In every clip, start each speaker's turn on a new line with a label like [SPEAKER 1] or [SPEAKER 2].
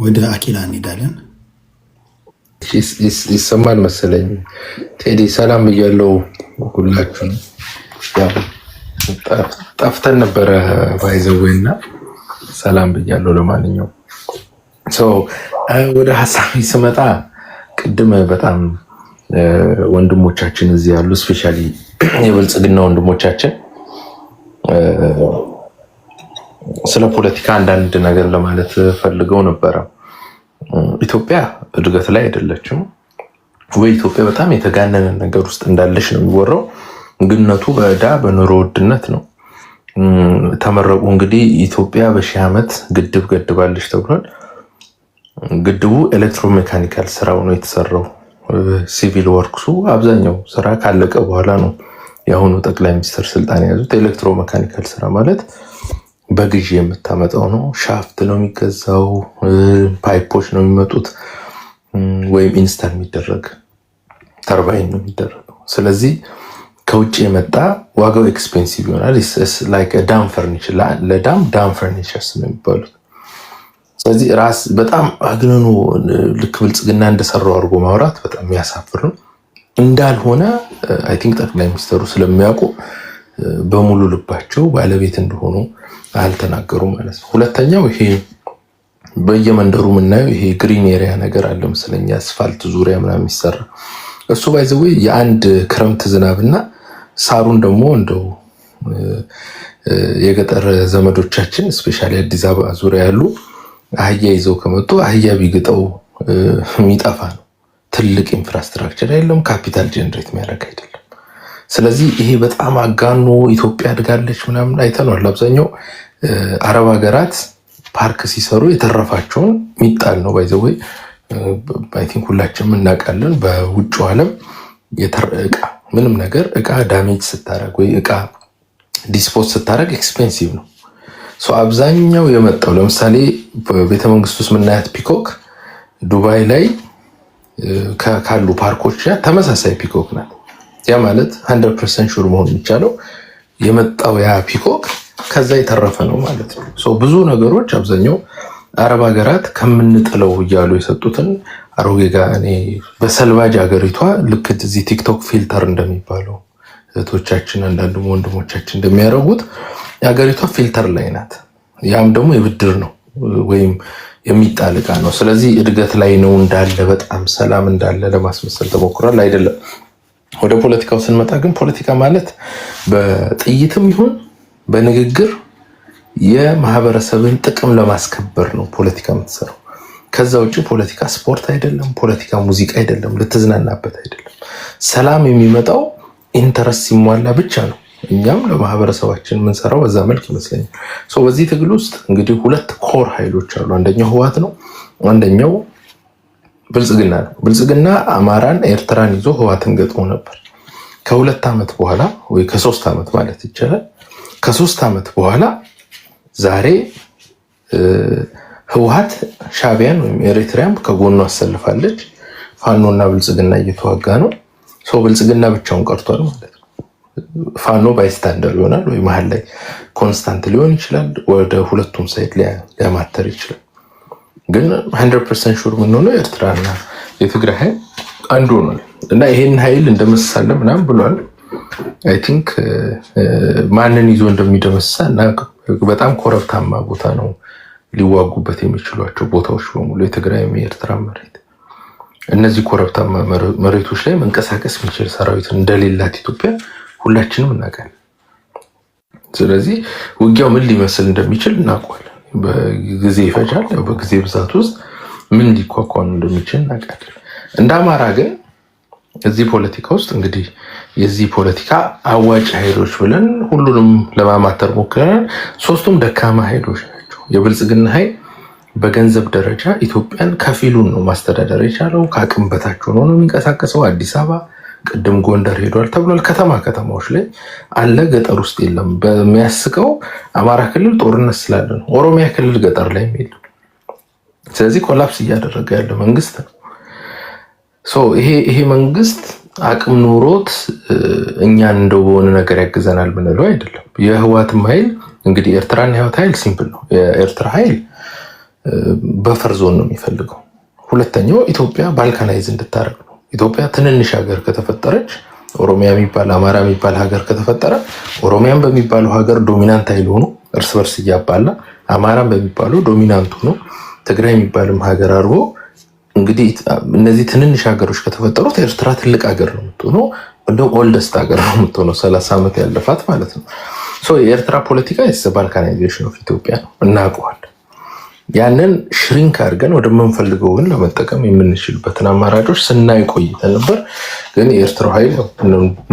[SPEAKER 1] ወደ አኪላ እንሄዳለን።
[SPEAKER 2] ይሰማል መሰለኝ። ቴዲ ሰላም ብያለው ሁላችሁ። ያው ጠፍተን ነበረ ባይዘዌና ሰላም ብያለው። ለማንኛውም ወደ ሀሳቢ ስመጣ ቅድም በጣም ወንድሞቻችን እዚህ ያሉ ስፔሻሊ የብልጽግና ወንድሞቻችን ስለ ፖለቲካ አንዳንድ ነገር ለማለት ፈልገው ነበረ። ኢትዮጵያ እድገት ላይ አይደለችም ወይ? ኢትዮጵያ በጣም የተጋነነ ነገር ውስጥ እንዳለች ነው የሚወራው። ግነቱ በዕዳ በኑሮ ውድነት ነው። ተመረቁ እንግዲህ ኢትዮጵያ በሺህ ዓመት ግድብ ገድባለች ተብሏል። ግድቡ ኤሌክትሮሜካኒካል ስራው ነው የተሰራው። ሲቪል ወርክሱ አብዛኛው ስራ ካለቀ በኋላ ነው የአሁኑ ጠቅላይ ሚኒስትር ስልጣን የያዙት። ኤሌክትሮሜካኒካል ስራ ማለት በግዢ የምታመጣው ነው። ሻፍት ነው የሚገዛው፣ ፓይፖች ነው የሚመጡት፣ ወይም ኢንስታል የሚደረግ ተርባይን ነው የሚደረገው። ስለዚህ ከውጭ የመጣ ዋጋው ኤክስፔንሲቭ ይሆናል። ላይክ ዳም ፈርኒቸር፣ ለዳም ዳም ፈርኒቸርስ ነው የሚባሉት። ስለዚህ ራስ በጣም አግነኑ ልክ ብልጽግና እንደሰራው አድርጎ ማውራት በጣም የሚያሳፍር ነው። እንዳልሆነ አይ ቲንክ ጠቅላይ ሚኒስትሩ ስለሚያውቁ በሙሉ ልባቸው ባለቤት እንደሆኑ አልተናገሩ ማለት ነው። ሁለተኛው ይሄ በየመንደሩ የምናየው ይሄ ግሪን ኤሪያ ነገር አለ መሰለኝ፣ አስፋልት ዙሪያ ምናምን የሚሰራ እሱ ባይዘው የአንድ ክረምት ዝናብና ሳሩን ደግሞ እንደው የገጠር ዘመዶቻችን ስፔሻሊ አዲስ አበባ ዙሪያ ያሉ አህያ ይዘው ከመጡ አህያ ቢግጠው የሚጠፋ ነው። ትልቅ ኢንፍራስትራክቸር የለም፣ ካፒታል ጀነሬት የሚያደርግ አይደለም። ስለዚህ ይሄ በጣም አጋኖ ኢትዮጵያ አድጋለች ምናምን አይተናል። አብዛኛው አረብ ሀገራት ፓርክ ሲሰሩ የተረፋቸውን ሚጣል ነው ባይዘው። አይ ቲንክ ሁላችንም እናውቃለን። በውጭው ዓለም እቃ ምንም ነገር እቃ ዳሜጅ ስታረግ ወይ እቃ ዲስፖዝ ስታረግ ኤክስፔንሲቭ ነው። አብዛኛው የመጣው ለምሳሌ በቤተመንግስት ውስጥ የምናያት ፒኮክ ዱባይ ላይ ካሉ ፓርኮች ተመሳሳይ ፒኮክ ናት። ያ ማለት 100% ሹር መሆን የሚቻለው የመጣው ያ ፒኮክ ከዛ የተረፈ ነው ማለት ነው። ብዙ ነገሮች አብዛኛው አረብ ሀገራት ከምንጥለው እያሉ የሰጡትን አሮጌ ጋ እኔ በሰልባጅ ሀገሪቷ ልክ እዚህ ቲክቶክ ፊልተር እንደሚባለው እህቶቻችን አንዳንድ ወንድሞቻችን እንደሚያደርጉት የሀገሪቷ ፊልተር ላይ ናት። ያም ደግሞ የብድር ነው ወይም የሚጣል ዕቃ ነው። ስለዚህ እድገት ላይ ነው እንዳለ በጣም ሰላም እንዳለ ለማስመሰል ተሞክሯል። አይደለም። ወደ ፖለቲካው ስንመጣ ግን ፖለቲካ ማለት በጥይትም ይሁን በንግግር የማህበረሰብን ጥቅም ለማስከበር ነው ፖለቲካ የምትሰራው። ከዛ ውጭ ፖለቲካ ስፖርት አይደለም፣ ፖለቲካ ሙዚቃ አይደለም፣ ልትዝናናበት አይደለም። ሰላም የሚመጣው ኢንተረስት ሲሟላ ብቻ ነው። እኛም ለማህበረሰባችን የምንሰራው በዛ መልክ ይመስለኛል። በዚህ ትግል ውስጥ እንግዲህ ሁለት ኮር ኃይሎች አሉ። አንደኛው ህወሓት ነው፣ አንደኛው ብልጽግና ነው። ብልጽግና አማራን ኤርትራን ይዞ ህወሓትን ገጥሞ ነበር። ከ2 ዓመት በኋላ ወይ ከ3 ዓመት ማለት ይቻላል ከ3 ዓመት በኋላ ዛሬ ህወሓት ሻዕቢያን ወይም ኤሪትሪያን ከጎኑ አሰልፋለች። ፋኖና ብልጽግና እየተዋጋ ነው። ብልጽግና ብቻውን ቀርቷል ማለት ነው። ፋኖ ባይስታንደር ይሆናል ወይ መሀል ላይ ኮንስታንት ሊሆን ይችላል። ወደ ሁለቱም ሳይድ ሊያማተር ይችላል። ግን 100% ሹር የምንሆነው ኤርትራና የትግራይ ኃይል አንዱ ሆኗል እና ይሄን ኃይል እንደመሳለን ምናምን ብሏል። አይ ቲንክ ማንን ይዞ እንደሚደመሳ እና በጣም ኮረብታማ ቦታ ነው ሊዋጉበት የሚችሏቸው ቦታዎች በሙሉ የትግራይ የኤርትራ መሬት። እነዚህ ኮረብታማ መሬቶች ላይ መንቀሳቀስ የሚችል ሰራዊት እንደሌላት ኢትዮጵያ ሁላችንም እናውቃለን። ስለዚህ ውጊያው ምን ሊመስል እንደሚችል እናውቃለን። በጊዜ ይፈጃል። በጊዜ ብዛት ውስጥ ምን ሊቋቋም እንደሚችል እናውቃለን። እንደ አማራ ግን እዚህ ፖለቲካ ውስጥ እንግዲህ የዚህ ፖለቲካ አዋጭ ኃይሎች ብለን ሁሉንም ለማማተር ሞክረናል። ሶስቱም ደካማ ኃይሎች ናቸው። የብልጽግና ኃይል በገንዘብ ደረጃ ኢትዮጵያን ከፊሉን ነው ማስተዳደር የቻለው። ከአቅም በታች ሆኖ ነው የሚንቀሳቀሰው። አዲስ አበባ ቅድም ጎንደር ሄዷል ተብሏል። ከተማዎች ላይ አለ፣ ገጠር ውስጥ የለም። በሚያስቀው አማራ ክልል ጦርነት ስላለ ነው። ኦሮሚያ ክልል ገጠር ላይ የለም። ስለዚህ ኮላፕስ እያደረገ ያለ መንግስት ነው። ይሄ መንግስት አቅም ኑሮት እኛን እንደው በሆነ ነገር ያግዘናል ብንለው አይደለም። የህወሓትም ኃይል እንግዲህ ኤርትራና የህወሓት ኃይል ሲምፕል ነው። የኤርትራ ኃይል በፈር ዞን ነው የሚፈልገው። ሁለተኛው ኢትዮጵያ ባልካናይዝ እንድታረግ ነው። ኢትዮጵያ ትንንሽ ሀገር ከተፈጠረች ኦሮሚያ የሚባል አማራ የሚባል ሀገር ከተፈጠረ ኦሮሚያን በሚባለው ሀገር ዶሚናንት ኃይል ሆኖ እርስ በርስ እያባላ አማራን በሚባለው ዶሚናንቱ ነው ትግራይ የሚባልም ሀገር አድርጎ እንግዲህ እነዚህ ትንንሽ ሀገሮች ከተፈጠሩት ኤርትራ ትልቅ ሀገር ነው የምትሆነው። እንደውም ኦልደስት ሀገር ነው የምትሆነው 30 ዓመት ያለፋት ማለት ነው። የኤርትራ ፖለቲካ ባልካናይዜሽን ኦፍ ኢትዮጵያ ነው እናውቀዋለን። ያንን ሽሪንክ አድርገን ወደምንፈልገው ግን ለመጠቀም የምንችልበትን አማራጮች ስናይ ቆይተን ነበር። ግን የኤርትራው ኃይል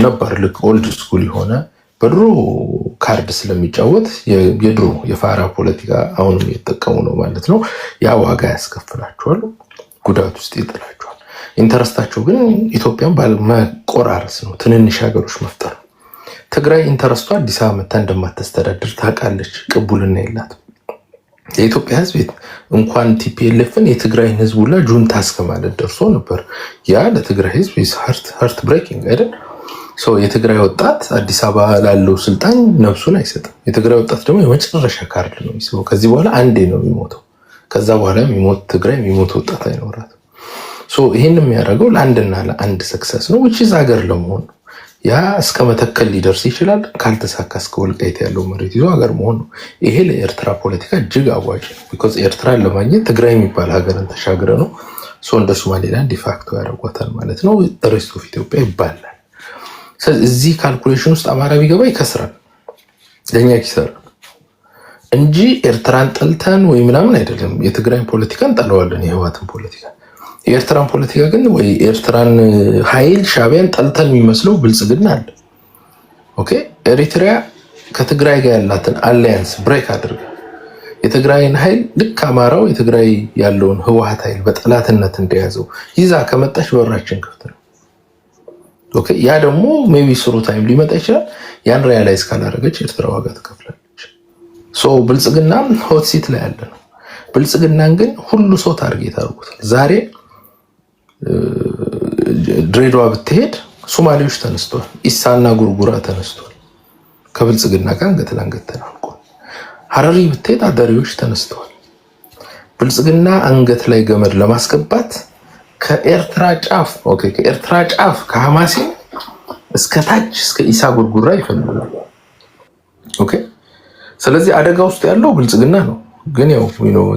[SPEAKER 2] ነበር ልክ ኦልድ ስኩል የሆነ በድሮ ካርድ ስለሚጫወት የድሮ የፋራ ፖለቲካ አሁንም እየተጠቀሙ ነው ማለት ነው። ያ ዋጋ ያስከፍላቸዋል፣ ጉዳት ውስጥ ይጥላቸዋል። ኢንተረስታቸው ግን ኢትዮጵያን ባለመቆራረስ ነው፣ ትንንሽ ሀገሮች መፍጠር ነው። ትግራይ ኢንተረስቷ አዲስ አበባ መታ እንደማታስተዳድር ታውቃለች፣ ቅቡልና የላትም። የኢትዮጵያ ሕዝብ እንኳን ቲፒኤልኤፍን የትግራይን ሕዝብ ሁላ ጁንታ እስከ ማለት ደርሶ ነበር። ያ ለትግራይ ሕዝብ ሀርት ብሬኪንግ አይደል? የትግራይ ወጣት አዲስ አበባ ላለው ስልጣን ነፍሱን አይሰጥም። የትግራይ ወጣት ደግሞ የመጨረሻ ካርድ ነው የሚስበው። ከዚህ በኋላ አንዴ ነው የሚሞተው። ከዛ በኋላ የሚሞት ትግራይ የሚሞት ወጣት አይኖራትም። ይህን የሚያደርገው ለአንድና ለአንድ ሰክሰስ ነው፣ ውጭ ሀገር ለመሆን ነው። ያ እስከ መተከል ሊደርስ ይችላል። ካልተሳካ እስከ ወልቃይት ያለው መሬት ይዞ ሀገር መሆን ነው። ይሄ ለኤርትራ ፖለቲካ እጅግ አዋጭ ነው። ቢኮዝ ኤርትራን ለማግኘት ትግራይ የሚባል ሀገርን ተሻግረ ነው እንደ ሶማሌላንድ ዲፋክቶ ያደርጓታል ማለት ነው። ሬስት ኦፍ ኢትዮጵያ ይባላል። እዚህ ካልኩሌሽን ውስጥ አማራ ቢገባ ይከስራል፣ ለእኛ ኪሳራ እንጂ ኤርትራን ጠልተን ወይ ምናምን አይደለም። የትግራይን ፖለቲካ እንጠለዋለን፣ የህዋትን ፖለቲካ። የኤርትራን ፖለቲካ ግን ወይ ኤርትራን ኃይል ሻዕቢያን ጠልተን የሚመስለው ብልጽግና አለ። ኦኬ ኤሪትሪያ ከትግራይ ጋር ያላትን አላያንስ ብሬክ አድርገ የትግራይን ኃይል ልክ አማራው የትግራይ ያለውን ህወሓት ኃይል በጠላትነት እንደያዘው ይዛ ከመጣች በራችን ክፍት ነው። ኦኬ ያ ደግሞ ሜቢ ስሩ ታይም ሊመጣ ይችላል። ያን ሪያላይዝ ካላደረገች ኤርትራ ዋጋ ትከፍላለች። ብልጽግና ሆት ሲት ላይ ያለ ነው። ብልጽግናን ግን ሁሉ ሰው ታርጌት አድርጎታል። ዛሬ ድሬዳዋ ብትሄድ ሶማሌዎች ተነስተዋል፣ ኢሳና ጉርጉራ ተነስተዋል። ከብልጽግና ጋር አንገት ለአንገት ተናንቋል። ሀረሪ ብትሄድ አዳሪዎች ተነስተዋል። ብልጽግና አንገት ላይ ገመድ ለማስገባት ከኤርትራ ጫፍ ከሐማሴን እስከ ታች እስከ ኢሳ ጉርጉራ ይፈልጋል። ኦኬ ስለዚህ አደጋ ውስጥ ያለው ብልጽግና ነው። ግን ያው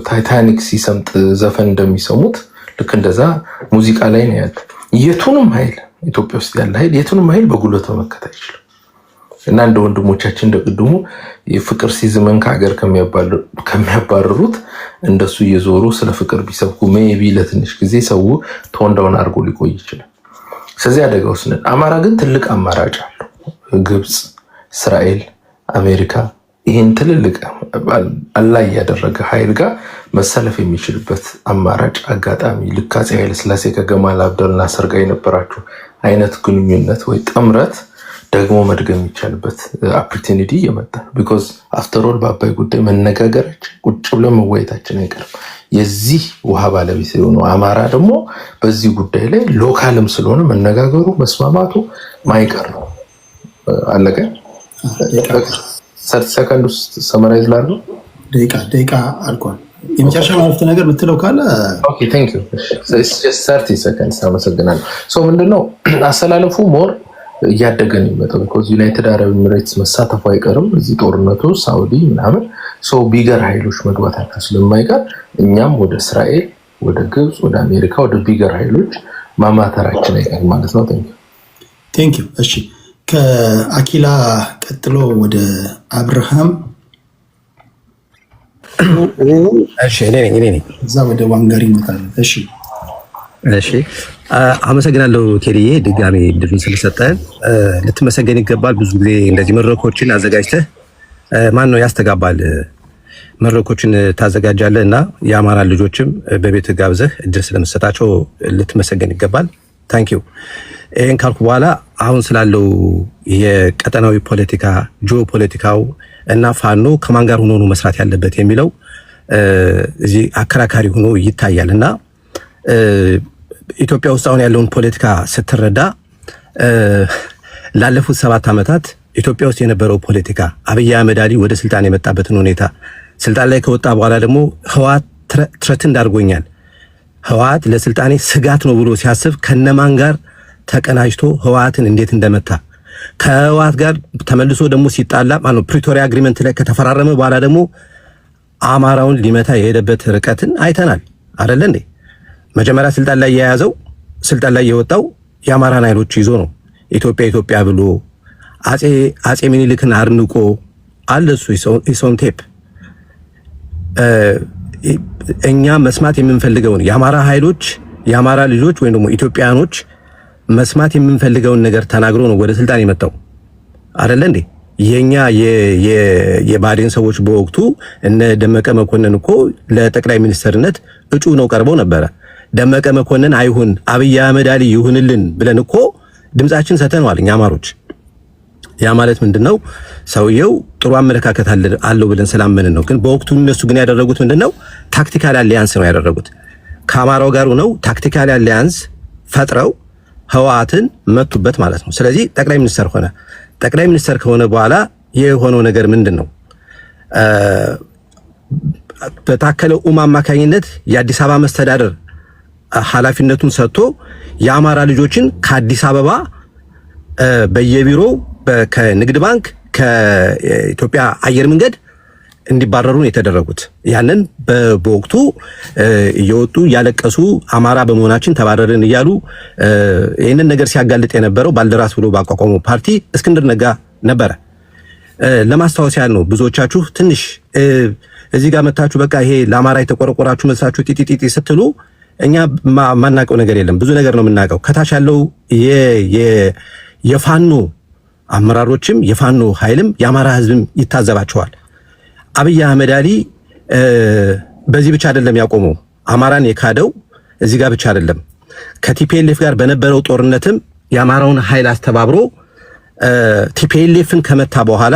[SPEAKER 2] ታይታኒክ ሲሰምጥ ዘፈን እንደሚሰሙት ልክ እንደዛ ሙዚቃ ላይ ነው ያለው። የቱንም ኃይል ኢትዮጵያ ውስጥ ያለ ኃይል የቱንም ኃይል በጉልበት መመከት አይችልም። እና እንደ ወንድሞቻችን እንደቅድሙ የፍቅር ሲዝመን ከሀገር ከሚያባረሩት እንደሱ እየዞሩ ስለ ፍቅር ቢሰብኩ ሜቢ ለትንሽ ጊዜ ሰው ቶንዳውን አድርጎ ሊቆይ ይችላል። ስለዚህ አደጋ ውስጥ ነን። አማራ ግን ትልቅ አማራጭ አለው። ግብፅ፣ እስራኤል፣ አሜሪካ ይህን ትልልቅ አላይ ያደረገ ኃይል ጋር መሰለፍ የሚችልበት አማራጭ አጋጣሚ ልክ አፄ ኃይለሥላሴ ከገማል አብደል ናስር ጋር የነበራቸው አይነት ግንኙነት ወይ ጥምረት ደግሞ መድገም የሚቻልበት ኦፖርቹኒቲ እየመጣ ነው። ቢኮዝ አፍተር ኦል በአባይ ጉዳይ መነጋገራችን ቁጭ ብለን መወያየታችን አይቀርም። የዚህ ውሃ ባለቤት የሆነው አማራ ደግሞ በዚህ ጉዳይ ላይ ሎካልም ስለሆነ መነጋገሩ መስማማቱ ማይቀር ነው። አለቀ። 30 ሰከንድ ውስጥ ሰመራይዝ ላድርገው።
[SPEAKER 1] ደቂቃ አልቋል። የመጨረሻ ማለፍት ነገር ብትለው ካለ
[SPEAKER 2] ኦኬ ቴንክ ዩ። 30 ሰከንድ አመሰግናለሁ። ምንድነው አሰላለፉ ሞር እያደገ ነው የሚመጣው። ቢኮዝ ዩናይትድ አረብ ኤሚሬትስ መሳተፉ አይቀርም እዚህ ጦርነቱ፣ ሳውዲ ምናምን ቢገር ኃይሎች መግባታቸው ስለማይቀር እኛም ወደ እስራኤል፣ ወደ ግብፅ፣ ወደ አሜሪካ፣ ወደ ቢገር ኃይሎች ማማተራችን አይቀርም ማለት ነው።
[SPEAKER 1] ቴንክ ዩ። እሺ ከአኪላ ቀጥሎ ወደ አብርሃም፣
[SPEAKER 3] እኔ ነኝ።
[SPEAKER 1] እዛ ወደ ዋንጋሪ እንመጣለን።
[SPEAKER 3] እሺ አመሰግናለሁ ቴዲዬ፣ ድጋሜ እድሉን ስለሰጠን ልትመሰገን ይገባል። ብዙ ጊዜ እንደዚህ መድረኮችን አዘጋጅተህ ማን ነው ያስተጋባል መድረኮችን ታዘጋጃለህ እና የአማራ ልጆችም በቤት ጋብዘህ እድል ስለምሰጣቸው ልትመሰገን ይገባል። ታንኪዩ። ይህን ካልኩ በኋላ አሁን ስላለው የቀጠናዊ ፖለቲካ ጂኦፖለቲካው እና ፋኖ ከማን ጋር ሆኖ ነው መስራት ያለበት የሚለው እዚህ አከራካሪ ሆኖ ይታያል እና ኢትዮጵያ ውስጥ አሁን ያለውን ፖለቲካ ስትረዳ ላለፉት 7 ዓመታት ኢትዮጵያ ውስጥ የነበረው ፖለቲካ አብይ አህመድ አሊ ወደ ስልጣን የመጣበትን ሁኔታ ስልጣን ላይ ከወጣ በኋላ ደግሞ ህወሓት ትረት እንዳርጎኛል። ህወሓት ለስልጣኔ ስጋት ነው ብሎ ሲያስብ ከነማን ጋር ተቀናጅቶ ህወሓትን እንዴት እንደመታ ከህወሓት ጋር ተመልሶ ደግሞ ሲጣላ ማለት ፕሪቶሪያ አግሪመንት ላይ ከተፈራረመ በኋላ ደግሞ አማራውን ሊመታ የሄደበት ርቀትን አይተናል አይደል እንዴ? መጀመሪያ ስልጣን ላይ የያዘው ስልጣን ላይ የወጣው የአማራን ኃይሎች ይዞ ነው። ኢትዮጵያ ብሎ አጼ ሚኒልክን አርንቆ አለ እሱ ኢሶን ቴፕ። እኛ መስማት የምንፈልገውን የአማራ ኃይሎች የአማራ ልጆች ወይም ደግሞ ኢትዮጵያኖች መስማት የምንፈልገውን ነገር ተናግሮ ነው ወደ ስልጣን የመጣው አይደል እንዴ? የኛ የባዴን ሰዎች በወቅቱ እነ ደመቀ መኮንን እኮ ለጠቅላይ ሚኒስትርነት እጩ ነው ቀርበው ነበረ። ደመቀ መኮንን አይሁን አብይ አህመድ አሊ ይሁንልን ብለን እኮ ድምጻችን ሰተነዋል እኛ አማሮች። ያ ማለት ምንድነው? ሰውየው ጥሩ አመለካከት አለው ብለን ስላመንን ነው። ግን በወቅቱ እነሱ ግን ያደረጉት ምንድነው? ታክቲካል አሊያንስ ነው ያደረጉት። ከአማራው ጋር ነው ታክቲካል አሊያንስ ፈጥረው ህወሓትን መቱበት ማለት ነው። ስለዚህ ጠቅላይ ሚኒስትር ሆነ። ጠቅላይ ሚኒስትር ከሆነ በኋላ የሆነው ነገር ምንድነው? በታከለ ኡማ አማካኝነት የአዲስ አበባ መስተዳደር ኃላፊነቱን ሰጥቶ የአማራ ልጆችን ከአዲስ አበባ በየቢሮው ከንግድ ባንክ ከኢትዮጵያ አየር መንገድ እንዲባረሩ ነው የተደረጉት። ያንን በወቅቱ እየወጡ ያለቀሱ አማራ በመሆናችን ተባረርን እያሉ ይህንን ነገር ሲያጋልጥ የነበረው ባልደራስ ብሎ ባቋቋመው ፓርቲ እስክንድር ነጋ ነበረ። ለማስታወስ ያህል ነው። ብዙዎቻችሁ ትንሽ እዚህ ጋር መታችሁ በቃ ይሄ ለአማራ የተቆረቆራችሁ መስላችሁ ጢጢጢ ስትሉ እኛ ማናቀው ነገር የለም። ብዙ ነገር ነው የምናውቀው። ከታች ያለው የፋኖ አመራሮችም የፋኖ ኃይልም የአማራ ህዝብም ይታዘባቸዋል። አብይ አህመድ አሊ በዚህ ብቻ አይደለም ያቆመው። አማራን የካደው እዚህ ጋር ብቻ አይደለም። ከቲፒኤልኤፍ ጋር በነበረው ጦርነትም የአማራውን ኃይል አስተባብሮ ቲፒኤልኤፍን ከመታ በኋላ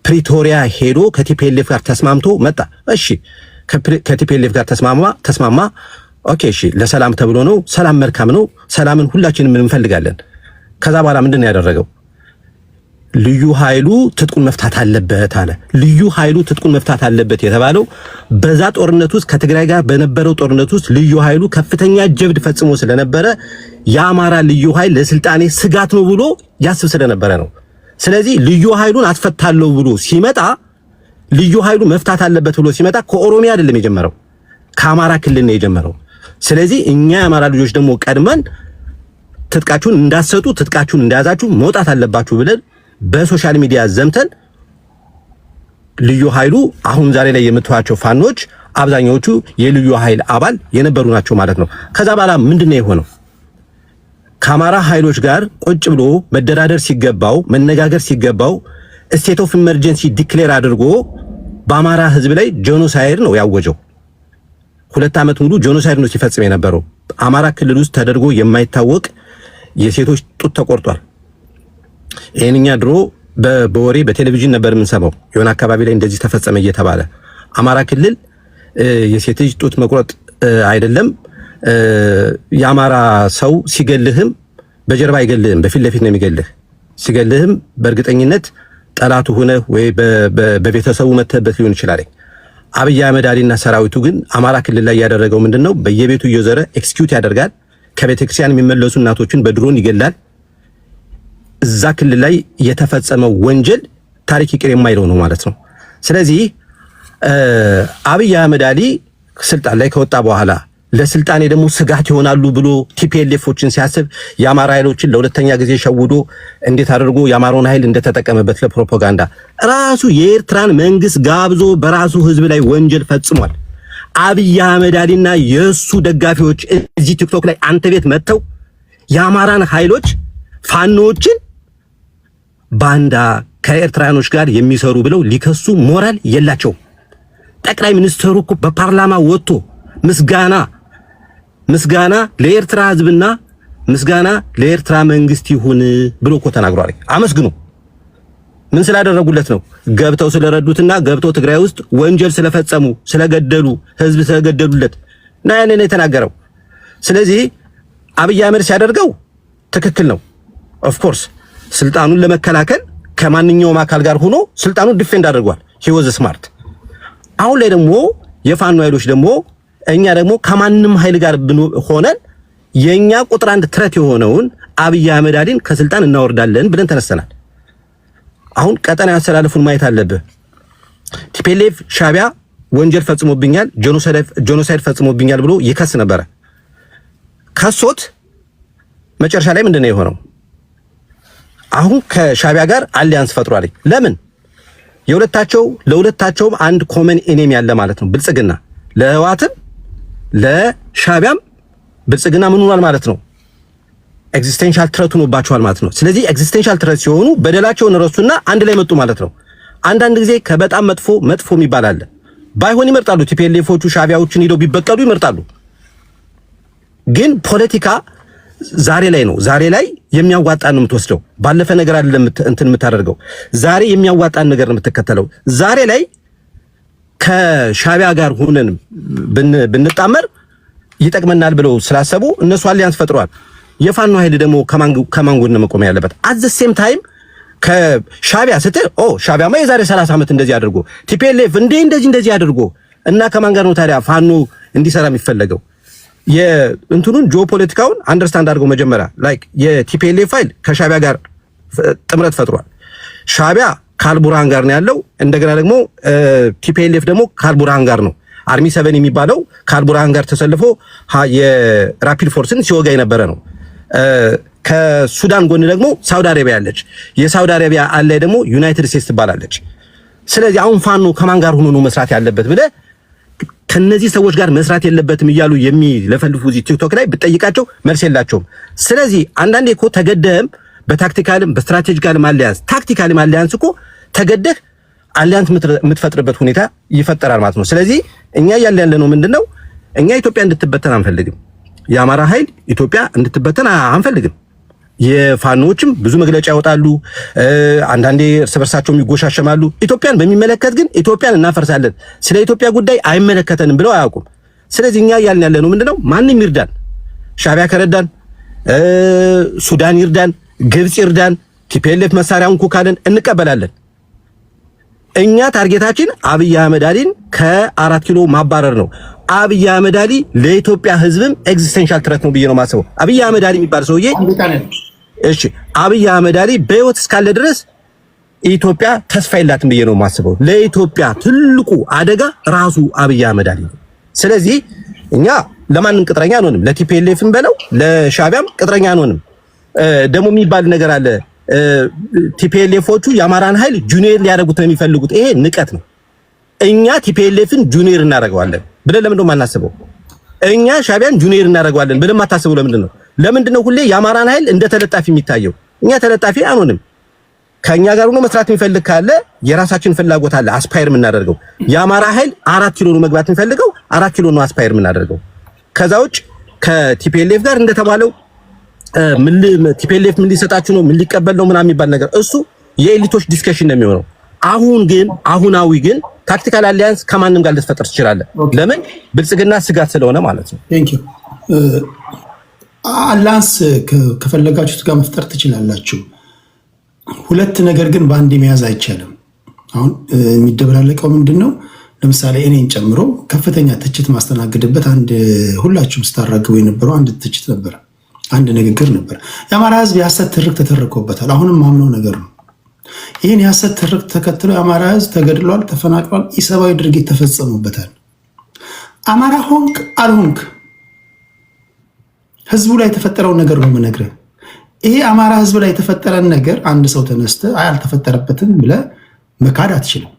[SPEAKER 3] ፕሪቶሪያ ሄዶ ከቲፒኤልኤፍ ጋር ተስማምቶ መጣ። እሺ ከቲፒኤልኤፍ ጋር ተስማማ። ኦኬ እሺ፣ ለሰላም ተብሎ ነው። ሰላም መልካም ነው። ሰላምን ሁላችንም እንፈልጋለን። ከዛ በኋላ ምንድን ነው ያደረገው? ልዩ ኃይሉ ትጥቁን መፍታት አለበት አለ። ልዩ ኃይሉ ትጥቁን መፍታት አለበት የተባለው በዛ ጦርነት ውስጥ ከትግራይ ጋር በነበረው ጦርነት ውስጥ ልዩ ኃይሉ ከፍተኛ ጀብድ ፈጽሞ ስለነበረ የአማራ ልዩ ኃይል ለስልጣኔ ስጋት ነው ብሎ ያስብ ስለነበረ ነው። ስለዚህ ልዩ ኃይሉን አስፈታለሁ ብሎ ሲመጣ ልዩ ኃይሉ መፍታት አለበት ብሎ ሲመጣ ከኦሮሚያ አይደለም የጀመረው፣ ከአማራ ክልል ነው የጀመረው። ስለዚህ እኛ የአማራ ልጆች ደግሞ ቀድመን ትጥቃችሁን እንዳሰጡ ትጥቃችሁን እንደያዛችሁ መውጣት አለባችሁ ብለን በሶሻል ሚዲያ ዘምተን ልዩ ኃይሉ አሁን ዛሬ ላይ የምትዋቸው ፋኖች አብዛኛዎቹ የልዩ ኃይል አባል የነበሩ ናቸው ማለት ነው። ከዛ በኋላ ምንድነው የሆነው? ከአማራ ኃይሎች ጋር ቁጭ ብሎ መደራደር ሲገባው መነጋገር ሲገባው ስቴት ኦፍ ኢመርጀንሲ ዲክሌር አድርጎ በአማራ ህዝብ ላይ ጄኖሳይድ ነው ያወጀው። 2 ዓመት ሙሉ ጄኖሳይድ ነው ሲፈጽም የነበረው። አማራ ክልል ውስጥ ተደርጎ የማይታወቅ የሴቶች ጡት ተቆርጧል። ይሄንኛ ድሮ በወሬ በቴሌቪዥን ነበር የምንሰማው። የሆነ አካባቢ ላይ እንደዚህ ተፈጸመ እየተባለ አማራ ክልል የሴት ልጅ ጡት መቁረጥ አይደለም የአማራ ሰው ሲገልህም በጀርባ አይገልህም፣ በፊት ለፊት ነው የሚገልህ። ሲገልህም በእርግጠኝነት ጠላቱ ሆነ ወይ በቤተሰቡ መተበት ሊሆን ይችላል። አብይ አህመድ አሊና ሰራዊቱ ግን አማራ ክልል ላይ ያደረገው ምንድነው? በየቤቱ እየዞረ ኤክስኪዩት ያደርጋል። ከቤተክርስቲያን የሚመለሱ እናቶችን በድሮን ይገላል። እዛ ክልል ላይ የተፈጸመው ወንጀል ታሪክ ይቅር የማይለው ነው ማለት ነው። ስለዚህ አብይ አህመድ አሊ ስልጣን ላይ ከወጣ በኋላ ለስልጣኔ ደግሞ ስጋት ይሆናሉ ብሎ ቲፒኤልኤፎችን ሲያስብ የአማራ ኃይሎችን ለሁለተኛ ጊዜ ሸውዶ እንዴት አድርጎ የአማራውን ኃይል እንደተጠቀመበት ለፕሮፓጋንዳ ራሱ የኤርትራን መንግስት ጋብዞ በራሱ ህዝብ ላይ ወንጀል ፈጽሟል። አብይ አህመድ አሊና የሱ ደጋፊዎች እዚህ ቲክቶክ ላይ አንተ ቤት መጥተው የአማራን ኃይሎች ፋኖችን ባንዳ ከኤርትራኖች ጋር የሚሰሩ ብለው ሊከሱ ሞራል የላቸው። ጠቅላይ ሚኒስትሩ እኮ በፓርላማ ወጥቶ ምስጋና ለኤርትራ ህዝብና ምስጋና ለኤርትራ መንግስት ይሁን ብሎ እኮ ተናግሯል። አመስግኑ። ምን ስላደረጉለት ነው? ገብተው ስለረዱትና ገብተው ትግራይ ውስጥ ወንጀል ስለፈጸሙ ስለገደሉ ህዝብ ስለገደሉለት እና ያንን የተናገረው። ስለዚህ አብይ አህመድ ሲያደርገው ትክክል ነው። ኦፍ ኮርስ ስልጣኑን ለመከላከል ከማንኛውም አካል ጋር ሆኖ ስልጣኑን ዲፌንድ አድርጓል። ሂ ዋዝ ስማርት። አሁን ላይ ደግሞ የፋኖ ኃይሎች ደግሞ እኛ ደግሞ ከማንም ኃይል ጋር ሆነን የኛ ቁጥር አንድ ትረት የሆነውን አብይ አህመድ አሊን ከስልጣን እናወርዳለን ብለን ተነስተናል። አሁን ቀጠና ያስተላልፉን ማየት አለብህ። ቲፒኤልኤፍ ሻቢያ ወንጀል ፈጽሞብኛል፣ ጄኖሳይድ ፈጽሞብኛል ብሎ ይከስ ነበረ። ከሶት መጨረሻ ላይ ምንድነው የሆነው? አሁን ከሻቢያ ጋር አሊያንስ ፈጥሯል። ለምን? ለሁለታቸውም አንድ ኮመን ኤኔሚ ያለ ማለት ነው። ብልጽግና ለህዋትም ለሻቢያም ብልጽግና ምን ሆኗል ማለት ነው? ኤግዚስቴንሻል ትረት ሆኖባቸዋል ማለት ነው። ስለዚህ ኤግዚስቴንሻል ትረት ሲሆኑ በደላቸውን ረሱና አንድ ላይ መጡ ማለት ነው። አንዳንድ ጊዜ ከበጣም መጥፎ የሚባል አለ። ባይሆን ይመርጣሉ። ቲፒኤልኤፎቹ ሻቢያዎችን ሄደው ቢበቀሉ ይመርጣሉ። ግን ፖለቲካ ዛሬ ላይ ነው። ዛሬ ላይ የሚያዋጣን ነው የምትወስደው። ባለፈ ነገር አይደለም እንትን የምታደርገው። ዛሬ የሚያዋጣን ነገር ነው የምትከተለው። ዛሬ ላይ ከሻቢያ ጋር ሆነን ብንጣመር ይጠቅመናል ብለው ስላሰቡ እነሱ አሊያንስ ፈጥረዋል። የፋኖ ኃይል ደግሞ ከማን ጎን ነው መቆም ያለበት? አት ዘ ሴም ታይም ከሻቢያ ስትል ሻቢያማ የዛሬ 30 ዓመት እንደዚህ አድርጎ ቲፒኤልኤፍ እንደዚህ አድርጎ እና ከማን ጋር ነው ታዲያ ፋኖ እንዲሰራ የሚፈለገው? የእንትኑን ጂኦፖለቲካውን አንደርስታንድ አድርገው መጀመሪያ ላይክ የቲፒኤልኤፍ ፋይል ከሻቢያ ጋር ጥምረት ፈጥሯል። ሻቢያ ከአልቡርሃን ጋር ነው ያለው። እንደገና ደግሞ ቲፒኤልኤፍ ደግሞ ከአልቡርሃን ጋር ነው። አርሚ 7 የሚባለው ከአልቡርሃን ጋር ተሰልፎ የራፒድ ፎርስን ሲወጋ የነበረ ነው። ከሱዳን ጎን ደግሞ ሳውዲ አረቢያ አለች። የሳውዲ አረቢያ አለ ደግሞ ዩናይትድ ስቴትስ ትባላለች። ስለዚህ አሁን ፋኖ ከማን ጋር ሆኖ ነው መስራት ያለበት ብለህ ከነዚህ ሰዎች ጋር መስራት የለበትም እያሉ የሚለፈልፉ እዚህ ቲክቶክ ላይ ብትጠይቃቸው መልስ የላቸውም። ስለዚህ አንዳንዴ እኮ ተገደህም በታክቲካልም በስትራቴጂካልም አሊያንስ ታክቲካልም አሊያንስ እኮ ተገደህ አሊያንስ የምትፈጥርበት ሁኔታ ይፈጠራል ማለት ነው። ስለዚህ እኛ ያለነው ምንድነው? እኛ ኢትዮጵያ እንድትበተን አንፈልግም። የአማራ ኃይል ኢትዮጵያ እንድትበተን አንፈልግም። የፋኖችም ብዙ መግለጫ ያወጣሉ። አንዳንዴ እርስ በርሳቸው ይጎሻሸማሉ። ኢትዮጵያን በሚመለከት ግን ኢትዮጵያን እናፈርሳለን፣ ስለ ኢትዮጵያ ጉዳይ አይመለከተንም ብለው አያውቁም። ስለዚህ እኛ ያለነው ምንድነው? ማንም ይርዳን፣ ሻቢያ ከረዳን፣ ሱዳን ይርዳን፣ ግብጽ ይርዳን፣ ቲፒኤልኤፍ መሳሪያውን ካለን እንቀበላለን። እኛ ታርጌታችን አብይ አህመድ አሊን ከ4 ኪሎ ማባረር ነው። አብይ አህመድ አሊ ለኢትዮጵያ ሕዝብም ኤግዚስቴንሻል ትረት ነው ብዬ ነው የማስበው። አብይ አህመድ አሊ የሚባል ሰውዬ እሺ፣ አብይ አህመድ አሊ በህይወት እስካለ ድረስ ኢትዮጵያ ተስፋ የላትም ብዬ ነው የማስበው። ለኢትዮጵያ ትልቁ አደጋ ራሱ አብይ አህመድ አሊ ነው። ስለዚህ እኛ ለማንም ቅጥረኛ አንሆንም። ለቲፒኤልኤፍም በለው ለሻቢያም ቅጥረኛ አንሆንም። ደግሞ የሚባል ነገር አለ። ቲፒኤልኤፎቹ የአማራን ኃይል ጁኒየር ሊያደርጉት ነው የሚፈልጉት። ይሄ ንቀት ነው። እኛ ቲፒኤልኤፍን ጁኒየር እናደርገዋለን ብለን ለምንድነው የማናስበው? እኛ ሻቢያን ጁኒየር እናደርገዋለን ብለን የማታስበው ለምንድነው? ለምንድነው ሁሌ የአማራን ኃይል እንደ ተለጣፊ የሚታየው? እኛ ተለጣፊ አንሆንም። ከኛ ጋር ሆኖ መስራት የሚፈልግ ካለ የራሳችን ፍላጎት አለ አስፓየር የምናደርገው። የአማራ ኃይል 4 ኪሎ ነው መግባት የሚፈልገው፣ 4 ኪሎ ነው አስፓየር የምናደርገው። ከዛ ውጭ ከቲፒኤልኤፍ ጋር እንደተባለው ቲፒኤልኤፍ ምን ሊሰጣችሁ ነው ምን ሊቀበል ነው ምናምን የሚባል ነገር እሱ የኤሊቶች ዲስከሽን ነው የሚሆነው። አሁናዊ ግን ታክቲካል አሊያንስ ከማንም ጋር ልትፈጥር ትችላለህ። ለምን? ብልጽግና ስጋት ስለሆነ ማለት ነው።
[SPEAKER 1] ቴንክ ዩ። አሊያንስ ከፈለጋችሁት ጋር መፍጠር ትችላላችሁ። ሁለት ነገር ግን በአንድ መያዝ አይቻልም። አሁን የሚደበላለቀው ምንድነው? ለምሳሌ እኔን ጨምሮ ከፍተኛ ትችት ማስተናገድበት አንድ ሁላችሁም ስታራግቡ የነበረው አንድ ትችት ነበር፣ አንድ ንግግር ነበር። የአማራ ሕዝብ የሐሰት ትርክ ተተርኮበታል። አሁንም ማምነው ነገር ነው። ይህን የሐሰት ትርክ ተከትሎ የአማራ ሕዝብ ተገድሏል፣ ተፈናቅሏል፣ ኢሰብአዊ ድርጊት ተፈጸሙበታል። አማራ ሆንክ አልሆንክ ህዝቡ ላይ የተፈጠረው ነገር ነው የምነግርህ። ይሄ አማራ ሕዝብ ላይ የተፈጠረን ነገር አንድ ሰው ተነስተ አልተፈጠረበትም ብለህ መካድ አትችልም።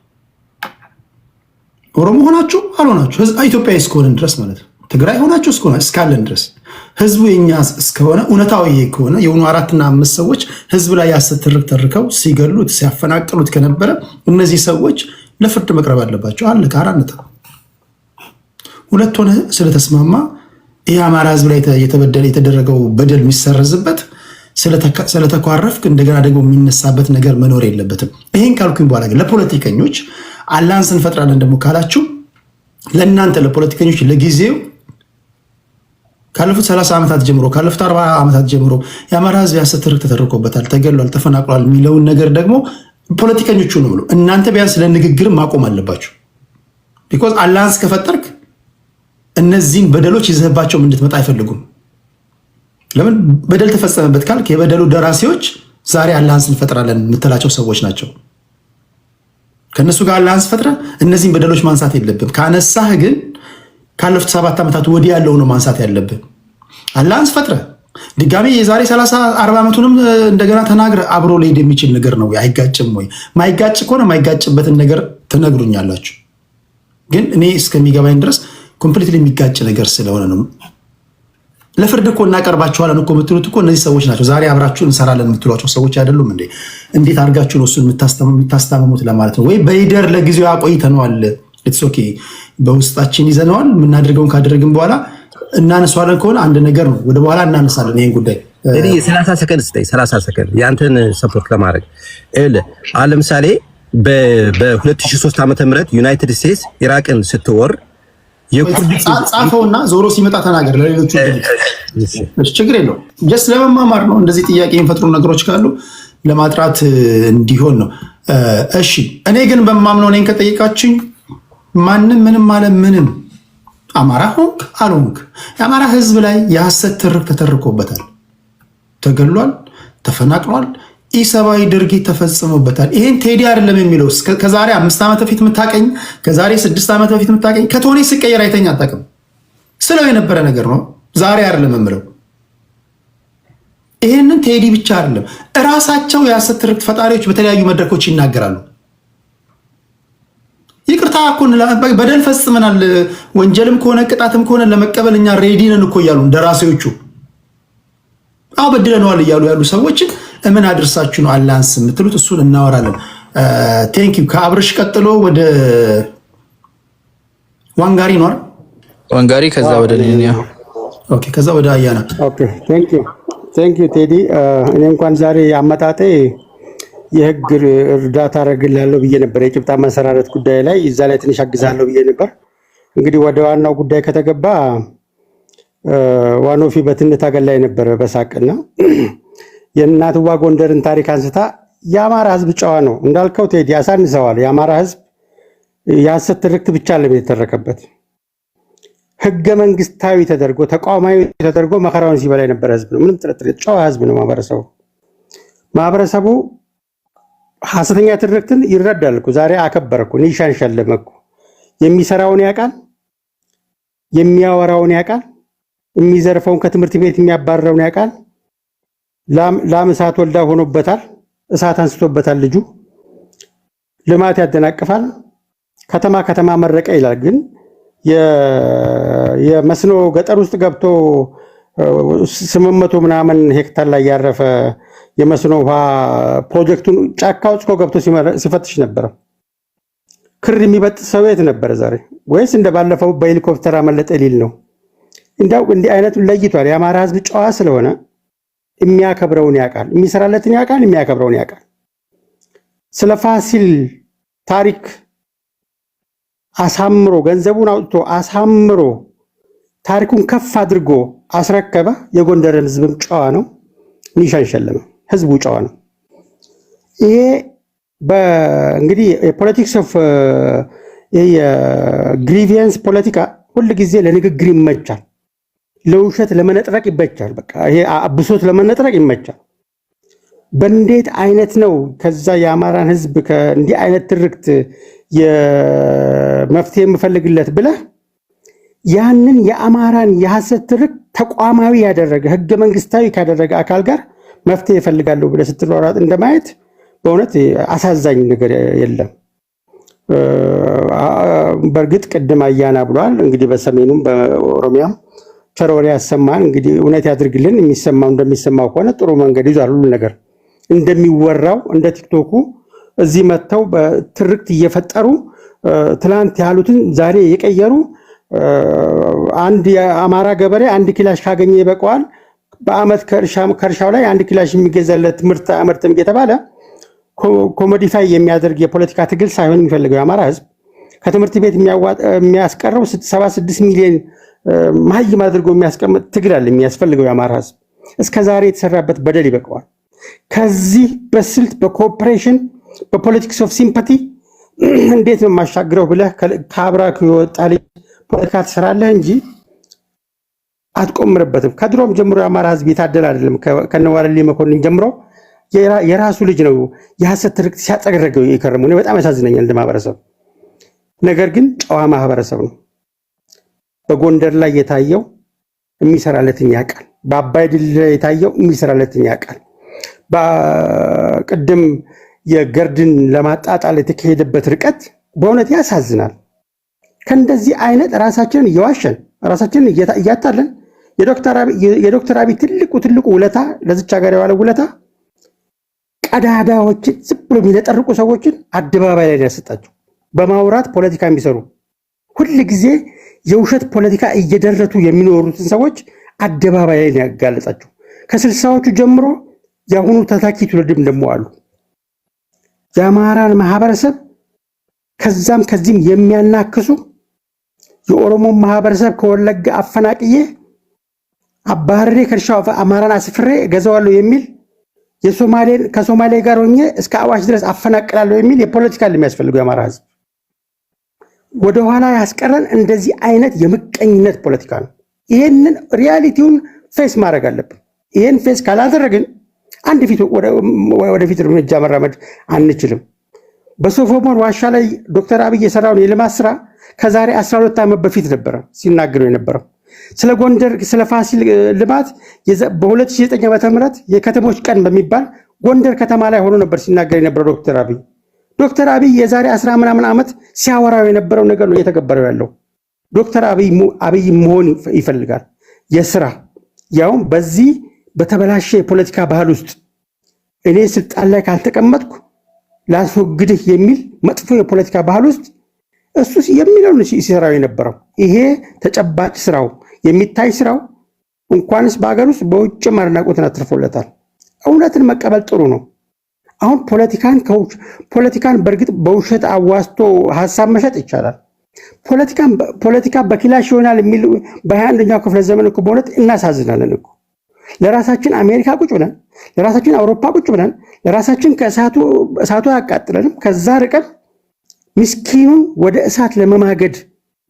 [SPEAKER 1] ኦሮሞ ሆናችሁ አልሆናችሁ ኢትዮጵያዊ እስከሆነን ድረስ ማለት ነው። ትግራይ ሆናችሁ እስካለን ድረስ ህዝቡ የኛ እስከሆነ እውነታዊ ከሆነ የሆኑ 4 እና 5 ሰዎች ህዝብ ላይ የሐሰት ትርክ ተርከው ሲገሉት ሲያፈናቅሉት ከነበረ እነዚህ ሰዎች ለፍርድ መቅረብ አለባቸው። አለ ካራንተ ሁለት ሆነ ስለተስማማ ይሄ አማራ ህዝብ ላይ የተደረገው በደል የሚሰረዝበት ስለተኳረፍክ እንደገና ደግሞ የሚነሳበት ነገር መኖር የለበትም። ይሄን ካልኩኝ በኋላ ግን ለፖለቲከኞች አላንስ እንፈጥራለን ደግሞ ካላችሁ ለእናንተ ለፖለቲከኞች ለጊዜው ካለፉት 30 ዓመታት ጀምሮ ካለፉት 40 ዓመታት ጀምሮ የአማራ ህዝብ የሐሰት ትርክ ተተርኮበታል፣ ተገሏል፣ ተፈናቅሏል የሚለውን ነገር ደግሞ ፖለቲከኞቹ ነው ብሎ እናንተ ቢያንስ ለንግግር ማቆም አለባችሁ። ቢኮዝ አላንስ ከፈጠርክ እነዚህን በደሎች ይዘህባቸው እንድትመጣ አይፈልጉም። ለምን በደል ተፈጸመበት ካልክ የበደሉ ደራሲዎች ዛሬ አላህን እንፈጥራለን የምትላቸው ሰዎች ናቸው። ከነሱ ጋር አላህን ፈጥረ እነዚህን በደሎች ማንሳት የለብም። ካነሳህ ግን ካለፉት 7 ዓመታት ወዲህ ያለው ነው ማንሳት ያለብን። አላህን ፈጥረ ድጋሜ የዛሬ 30-40 ዓመቱንም እንደገና ተናግረ አብሮ ሊሄድ የሚችል ነገር ነው። አይጋጭም ወይ? ማይጋጭ ከሆነ ማይጋጭበትን ነገር ትነግሩኛላችሁ። ግን እኔ እስከሚገባኝ ድረስ ኮምፕሊትሊ የሚጋጭ ነገር ስለሆነ ነው። ለፍርድ እኮ እናቀርባቸዋለን እኮ የምትሉት እኮ እነዚህ ሰዎች ናቸው። ዛሬ አብራችሁን እንሰራለን የምትሏቸው ሰዎች አይደሉም እንዴ? እንዴት አድርጋችሁ ነው እሱን የምታስታምሙት ለማለት ነው? ወይ በይደር ለጊዜው አቆይተነዋል፣ ኢትስ ኦኬ፣ በውስጣችን ይዘነዋል። የምናደርገውን ካደረግን በኋላ እናነሷለን ከሆነ አንድ ነገር ነው፣ ወደ በኋላ እናነሳለን ይሄን ጉዳይ።
[SPEAKER 3] እንግዲህ 30 ሰከንድ ስጠኝ፣ 30 ሰከንድ ያንተን ሰፖርት ለማድረግ አሁን ለምሳሌ በ2003 ዓ.ም ዩናይትድ ስቴትስ ኢራቅን ስትወር
[SPEAKER 1] ጻፈውና ዞሮ ሲመጣ ተናገር ለሌሎቹ። ችግር የለው ጀስት ለመማማር ነው። እንደዚህ ጥያቄ የሚፈጥሩ ነገሮች ካሉ ለማጥራት እንዲሆን ነው። እሺ እኔ ግን በማምነው እኔን ከጠየቃችኝ ማንም ምንም አለ ምንም አማራ ሆንክ አልሆንክ የአማራ ህዝብ ላይ የሐሰት ትርክ ተተርኮበታል፣ ተገሏል፣ ተፈናቅሏል፣ ኢሰባዊ ድርጊት ተፈጽሞበታል። ይሄን ቴዲ አይደለም የሚለው ከዛሬ 5 ዓመት በፊት የምታቀኝ ከዛሬ 6 ዓመት በፊት የምታቀኝ ከቶኔ ስቀየር አይተኛ አታውቅም ስለው የነበረ ነገር ነው። ዛሬ አይደለም የምለው። ይሄንን ቴዲ ብቻ አይደለም እራሳቸው የሐሰት ትርክት ፈጣሪዎች በተለያዩ መድረኮች ይናገራሉ። ይቅርታ እኮ በደል ፈጽመናል፣ ወንጀልም ከሆነ ቅጣትም ከሆነ ለመቀበል እኛ ሬዲ ነን እኮ እያሉ ደራሲዎቹ በድለነዋል እያሉ ያሉ ሰዎችን ምን አድርሳችሁ ነው አላንስ የምትሉት? እሱን እናወራለን። ቴንክ ዩ። ከአብርሽ ቀጥሎ ወደ ዋንጋሪ ነው አይደል?
[SPEAKER 4] ዋንጋሪ ከዛ ወደ ሊኒያ።
[SPEAKER 1] ኦኬ፣ ከዛ ወደ አያና።
[SPEAKER 5] ኦኬ፣ ቴንክ ዩ ቴዲ። እኔ እንኳን ዛሬ አመጣጤ የህግ እርዳታ አደርግልሃለሁ ብዬ ነበር። የጭብጣ መሰራረት ጉዳይ ላይ እዛ ላይ ትንሽ አግዛለሁ ብዬ ነበር። እንግዲህ ወደ ዋናው ጉዳይ ከተገባ ዋኖፊ በትንታ ገላይ ነበር በሳቅና የእናትዋ ጎንደርን ታሪክ አንስታ የአማራ ህዝብ ጨዋ ነው እንዳልከው ቴዲ ያሳንሰዋል። የአማራ ህዝብ የሐሰት ትርክት ብቻ ለም የተተረከበት ህገ መንግስታዊ ተደርጎ ተቋማዊ ተደርጎ መከራውን ሲበላ የነበረ ህዝብ ነው። ምንም ጥርጥር ጨዋ ህዝብ ነው ማህበረሰቡ ሐሰተኛ ትርክትን ይረዳል እኮ። ዛሬ አከበረኩ ኒሻን ሸለመኩ። የሚሰራውን ያውቃል፣ የሚያወራውን ያውቃል፣ የሚዘርፈውን ከትምህርት ቤት የሚያባረረውን ያውቃል። ላም እሳት ወልዳ ሆኖበታል፣ እሳት አንስቶበታል። ልጁ ልማት ያደናቅፋል፣ ከተማ መረቀ ይላል። ግን የመስኖ ገጠር ውስጥ ገብቶ 800 ምናምን ሄክታር ላይ ያረፈ የመስኖ ውሃ ፕሮጀክቱን ጫካ ውስጥ ገብቶ ሲፈትሽ ነበረ። ክር የሚበጥስ ሰው የት ነበረ ዛሬ? ወይስ እንደባለፈው በሄሊኮፕተር አመለጠ ሊል ነው? እንዲህ አይነቱን ለይቷል። የአማራ ህዝብ ጨዋ ስለሆነ የሚያከብረውን ያውቃል፣ የሚሰራለትን ያውቃል፣ የሚያከብረውን ያውቃል። ስለ ፋሲል ታሪክ አሳምሮ ገንዘቡን አውጥቶ አሳምሮ ታሪኩን ከፍ አድርጎ አስረከበ። የጎንደርን ህዝብም ጨዋ ነው፣ ኒሻን ሸለመ። ህዝቡ ጨዋ ነው። ይሄ እንግዲህ የፖለቲክስ ኦፍ የግሪቪየንስ ፖለቲካ ሁል ጊዜ ለንግግር ይመቻል፣ ለውሸት ለመነጥረቅ ይመቻል። በቃ ይሄ አብሶት ለመነጥረቅ ይመቻል። በእንዴት አይነት ነው ከዛ የአማራን ህዝብ ከእንዲህ አይነት ትርክት የመፍትሄ የምፈልግለት ብለህ ያንን የአማራን የሐሰት ትርክት ተቋማዊ ያደረገ ህገ መንግስታዊ ካደረገ አካል ጋር መፍትሄ ይፈልጋለሁ ብለህ ስትሯሯጥ እንደማየት በእውነት አሳዛኝ ነገር የለም። በእርግጥ ቅድም አያና ብሏል። እንግዲህ በሰሜኑም በኦሮሚያም ቸሮሪ ያሰማን። እንግዲህ እውነት ያድርግልን። የሚሰማው እንደሚሰማው ከሆነ ጥሩ መንገድ ይዟል። ሁሉ ነገር እንደሚወራው እንደ ቲክቶኩ እዚህ መጥተው በትርክት እየፈጠሩ ትላንት ያሉትን ዛሬ የቀየሩ አንድ የአማራ ገበሬ 1 ኪላሽ ካገኘ ይበቀዋል፣ በአመት ከእርሻው ላይ 1 ኪላሽ የሚገዛለት ምርት አመርተም እየተባለ ኮሞዲፋይ የሚያደርግ የፖለቲካ ትግል ሳይሆን የሚፈልገው የአማራ ህዝብ ከትምህርት ቤት የሚያስቀረው 76 ሚሊዮን ማህይም አድርጎ የሚያስቀምጥ ትግል አለ የሚያስፈልገው የአማራ ህዝብ። እስከዛሬ የተሰራበት በደል ይበቀዋል። ከዚህ በስልት በኮኦፕሬሽን በፖለቲክስ ኦፍ ሲምፓቲ እንዴት ነው የማሻግረው ብለህ ከአብራክ የወጣ ልጅ ፖለቲካ ትሰራለህ እንጂ አትቆምርበትም። ከድሮም ጀምሮ የአማራ ህዝብ የታደለ አይደለም። ከነዋለልኝ መኮንን ጀምሮ የራሱ ልጅ ነው የሐሰት ትርክት ሲያጠገረገው የከረሙ ነው። በጣም ያሳዝነኛል እንደ ማህበረሰብ። ነገር ግን ጨዋ ማህበረሰብ ነው። በጎንደር ላይ የታየው የሚሰራለትን ያውቃል። በአባይ ድል ላይ የታየው የሚሰራለትን ያውቃል። በቅድም የገርድን ለማጣጣል የተካሄደበት ርቀት በእውነት ያሳዝናል። ከእንደዚህ አይነት ራሳችንን እየዋሸን ራሳችንን እያታለን የዶክተር አብይ ትልቁ ውለታ ለዚች ሀገር የዋለው ውለታ ቀዳዳዎችን ዝም ብሎ የሚለጠርቁ ሰዎችን አደባባይ ላይ ያሰጣቸው በማውራት ፖለቲካ የሚሰሩ ሁል ጊዜ የውሸት ፖለቲካ እየደረቱ የሚኖሩትን ሰዎች አደባባይ ላይ ያጋለጣቸው። ከ60ዎቹ ጀምሮ የአሁኑ ተተኪ ትውልድም ደግሞ አሉ። የአማራን ማህበረሰብ ከዛም ከዚህም የሚያናክሱ የኦሮሞ ማህበረሰብ ከወለጋ አፈናቅዬ አባህሬ ከርሻው አማራን አስፍሬ ገዛዋለሁ የሚል ከሶማሌ ጋር ሆኜ እስከ አዋሽ ድረስ አፈናቅላለሁ የሚል የፖለቲካ የሚያስፈልገው የአማራ ህዝብ ወደኋላ ያስቀረን እንደዚህ አይነት የምቀኝነት ፖለቲካ ነው። ይሄንን ሪያሊቲውን ፌስ ማድረግ አለብን። ይሄን ፌስ ካላደረግን አንድ ፊት ወደፊት እርምጃ መራመድ አንችልም። በሶፎሞር ዋሻ ላይ ዶክተር አብይ የሰራውን የልማት ስራ ከዛሬ 12 ዓመት በፊት ነበረ ሲናገሩ የነበረው። ስለ ጎንደር ስለ ፋሲል ልማት በ2009 ዓ.ም የከተሞች ቀን በሚባል ጎንደር ከተማ ላይ ሆኖ ነበር ሲናገር የነበረው ዶክተር አብይ የዛሬ 10 ምናምን ዓመት ሲያወራው የነበረው ነገር ነው እየተገበረው ያለው። ዶክተር አብይ መሆን ይፈልጋል የስራ ያውም በዚህ በተበላሸ የፖለቲካ ባህል ውስጥ እኔ ስልጣን ላይ ካልተቀመጥኩ ላስወግድህ የሚል መጥፎ የፖለቲካ ባህል ውስጥ እሱ የሚለው ሲሰራው የነበረው ይሄ ተጨባጭ ስራው የሚታይ ስራው እንኳንስ በአገር ውስጥ በውጭ አድናቆትን አትርፎለታል። እውነትን መቀበል ጥሩ ነው። አሁን ፖለቲካን በእርግጥ በውሸት አዋስቶ ሀሳብ መሸጥ ይቻላል። ፖለቲካ በኪላሽ ይሆናል የሚል በ21ኛው ክፍለ ዘመን እኮ በእውነት እናሳዝናለን እኮ። ለራሳችን አሜሪካ ቁጭ ብለን ለራሳችን አውሮፓ ቁጭ ብለን ለራሳችን እሳቱ ያቃጥለንም ከዛ ርቀን ምስኪኑን ወደ እሳት ለመማገድ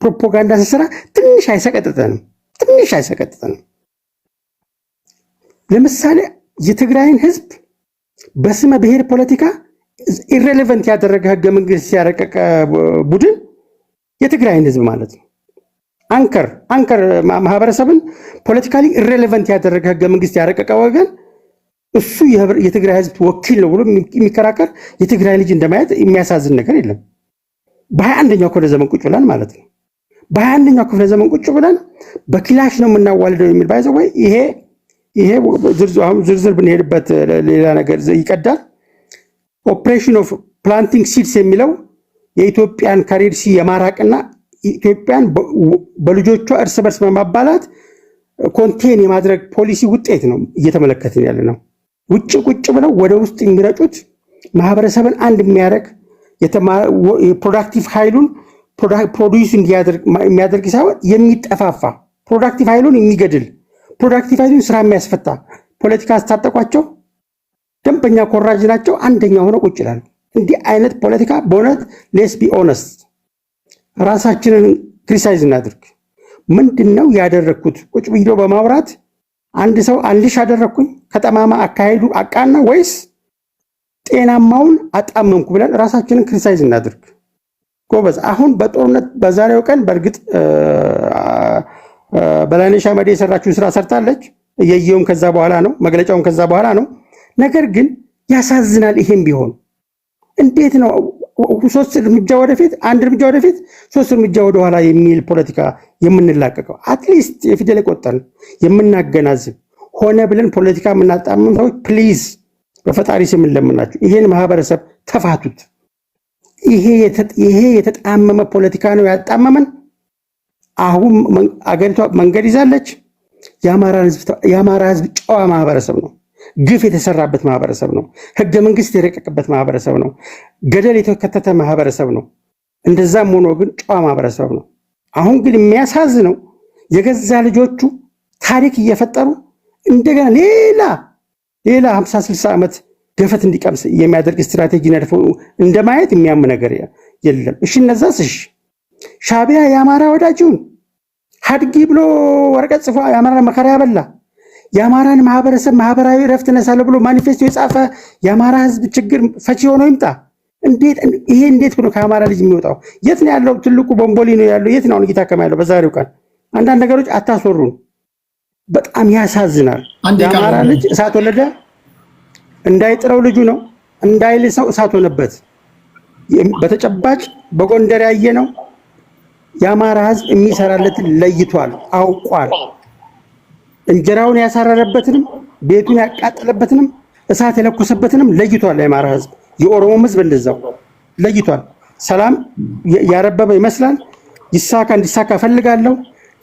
[SPEAKER 5] ፕሮፓጋንዳ ሲሰራ ትንሽ አይሰቀጥጠንም። ለምሳሌ የትግራይን ህዝብ በስመ ብሔር ፖለቲካ ኢሬሌቨንት ያደረገ ህገ መንግስት ሲያረቀቀ ቡድን የትግራይን ህዝብ ማለት ነው። አንከር ማህበረሰብን ፖለቲካሊ ኢሬሌቨንት ያደረገ ህገ መንግስት ያረቀቀ ወገን እሱ የትግራይ ህዝብ ወኪል ነው ብሎ የሚከራከር የትግራይ ልጅ እንደማየት የሚያሳዝን ነገር የለም። በ21ኛው ክፍለ ዘመን ቁጭ ብለን ማለት ነው። በ21ኛው ክፍለ ዘመን ቁጭ ብለን በክላሽ ነው የምናዋልደው የሚል ባይዘው ወይ ይሄ ዝርዝር ብንሄድበት ሌላ ነገር ይቀዳል። ኦፕሬሽን ኦፍ ፕላንቲንግ ሲድስ የሚለው የኢትዮጵያን ከሬድሲ የማራቅና ኢትዮጵያን በልጆቿ እርስ በርስ በማባላት ኮንቴን የማድረግ ፖሊሲ ውጤት ነው እየተመለከትን ያለ ነው። ውጭ ቁጭ ብለው ወደ ውስጥ የሚረጩት ማህበረሰብን አንድ የሚያደርግ የፕሮዳክቲቭ ኃይሉን ፕሮዲዩስ የሚያደርግ ሳይሆን የሚጠፋፋ ፕሮዳክቲቭ ኃይሉን የሚገድል ፕሮዳክቲቭ ኃይሉን ስራ የሚያስፈታ ፖለቲካ አስታጠቋቸው ደንበኛ ኮራጅ ናቸው። አንደኛ ሆነው ቁጭ ይላሉ። እንዲህ አይነት ፖለቲካ በእውነት ሌስ ቢ ኦነስት ራሳችንን ክሪቲሳይዝ እናድርግ። ምንድነው ያደረኩት? ቁጭ ብሎ በማውራት አንድ ሰው አንልሽ አደረኩኝ ከጠማማ አካሄዱ አቃና ወይስ ጤናማውን አጣመምኩ ብለን ራሳችንን ክሪቲሳይዝ እናድርግ ጎበዝ። አሁን በጦርነት በዛሬው ቀን በእርግጥ በላይነሽ አመዴ የሰራችው ስራ ሰርታለች። እየየውም ከዛ በኋላ ነው መግለጫውም ከዛ በኋላ ነው። ነገር ግን ያሳዝናል። ይሄም ቢሆን እንዴት ነው 3 እርምጃ ወደፊት 1 እርምጃ ወደፊት 3 እርምጃ ወደኋላ የሚል ፖለቲካ የምንላቀቀው? አትሊስት የፊደል ቆጠን የምናገናዝብ ሆነ ብለን ፖለቲካ የምናጣምም ሰዎች ፕሊዝ በፈጣሪ ስም እንለምናችሁ ይሄን ማህበረሰብ ተፋቱት። ይሄ የተጣመመ ፖለቲካ ነው ያጣመመን። አሁን አገሪቷ መንገድ ይዛለች። የአማራ ህዝብ ጨዋ ማህበረሰብ ነው። ግፍ የተሰራበት ማህበረሰብ ነው። ህገ መንግስት የረቀቀበት ማህበረሰብ ነው። ገደል የተከተተ ማህበረሰብ ነው። እንደዛም ሆኖ ግን ጨዋ ማህበረሰብ ነው። አሁን ግን የሚያሳዝነው የገዛ ልጆቹ ታሪክ እየፈጠሩ እንደገና ሌላ 50-60 ዓመት ገፈት እንዲቀምስ የሚያደርግ ስትራቴጂ ነድፎ እንደማየት የሚያም ነገር የለም። እሺ እነዛስ? እሺ ሻዕቢያ የአማራ ወዳጅ ይሁን ሀድጊ ብሎ ወረቀት ጽፎ የአማራ መከራ ያበላ የአማራን ማህበረሰብ ማህበራዊ ረፍት ነሳለ ብሎ ማኒፌስቶ የጻፈ የአማራ ህዝብ ችግር ፈቺ ሆኖ ይምጣ። እንዴት ብሎ ከአማራ ልጅ የሚወጣው? የት ነው ያለው? ትልቁ ቦምቦሊ ነው ያለው። የት ነው እየታከመ ያለው? በዛሬው ቀን አንዳንድ ነገሮች አታስወሩን። በጣም ያሳዝናል። የአማራ ልጅ እሳት ወለደ እንዳይጥረው ልጁ ነው እንዳይልሰው እሳት ሆነበት። በተጨባጭ በጎንደር ያየ ነው። የአማራ ህዝብ የሚሰራለትን ለይቷል፣ አውቋል። እንጀራውን ያሳረረበትንም ቤቱን ያቃጠለበትንም እሳት የለኮሰበትንም ለይቷል። የአማራ ህዝብ የኦሮሞም ህዝብ እንደዛው ለይቷል። ሰላም ያረበበ ይመስላል። ይሳካ እንዲሳካ ፈልጋለሁ።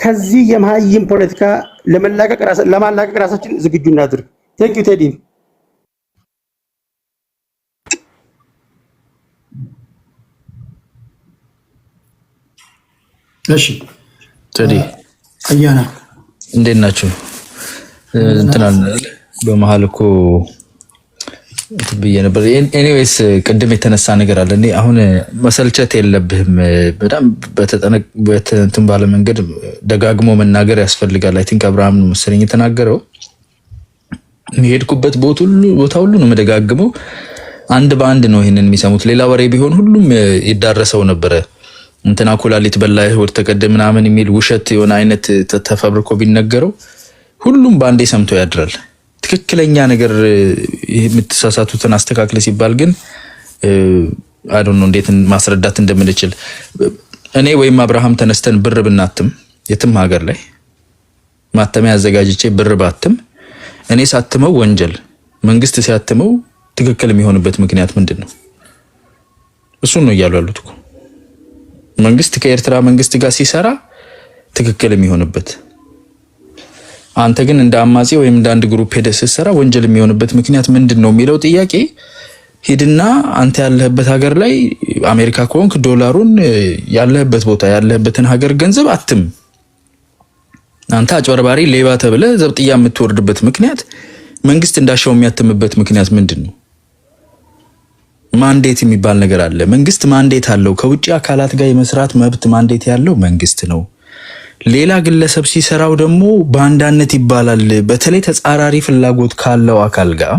[SPEAKER 5] ከዚህ የመሀይም ፖለቲካ ለማላቀቅ ራሳችን ዝግጁ እናድርግ። ቴንክ ዩ ቴዲ።
[SPEAKER 1] እሺ
[SPEAKER 4] ቴዲ
[SPEAKER 1] አያና
[SPEAKER 4] እንዴት ናችሁ? እንትናን በመሀል እኮ ብዬ ነበር። ኤኒዌይስ ቅድም የተነሳ ነገር አለ። እኔ አሁን መሰልቸት የለብህም። በጣም በተጠነቅ ባለ መንገድ ደጋግሞ መናገር ያስፈልጋል። አይ ቲንክ አብርሃም ነው መሰለኝ የተናገረው። የሄድኩበት ቦታ ሁሉ ነው መደጋግመው። አንድ በአንድ ነው ይሄንን የሚሰሙት። ሌላ ወሬ ቢሆን ሁሉም ይዳረሰው ነበረ። እንትና ኩላሊት በላይ ወር ተቀደም ምናምን የሚል ውሸት የሆነ አይነት ተፈብርኮ ቢነገረው ሁሉም በአንዴ ሰምቶ ያድራል። ትክክለኛ ነገር የምትሳሳቱትን አስተካክለ ሲባል ግን አይ ዶንት ኖ እንዴት ማስረዳት እንደምንችል። እኔ ወይም አብርሃም ተነስተን ብር ብናትም የትም ሀገር ላይ ማተሚያ አዘጋጅቼ ብር ባትም እኔ ሳትመው ወንጀል፣ መንግስት ሲያትመው ትክክል የሚሆንበት ምክንያት ምንድን ነው? እሱን ነው እያሉ ያሉት እኮ። መንግስት ከኤርትራ መንግስት ጋር ሲሰራ ትክክል የሚሆንበት፣ አንተ ግን እንደ አማጺ ወይም እንደ አንድ ግሩፕ ሄደህ ስትሰራ ወንጀል የሚሆንበት ምክንያት ምንድን ነው የሚለው ጥያቄ ሂድና አንተ ያለህበት ሀገር ላይ አሜሪካ ከሆንክ ዶላሩን ያለህበት ቦታ ያለህበትን ሀገር ገንዘብ አትም። አንተ አጭበርባሪ ሌባ ተብለህ ዘብጥያ የምትወርድበት ምክንያት፣ መንግስት እንዳሻው የሚያትምበት ምክንያት ምንድን ነው? ማንዴት የሚባል ነገር አለ። መንግስት ማንዴት አለው። ከውጭ አካላት ጋር የመስራት መብት ማንዴት ያለው መንግስት ነው። ሌላ ግለሰብ ሲሰራው ደግሞ ባንዳነት ይባላል። በተለይ ተጻራሪ ፍላጎት ካለው አካል ጋር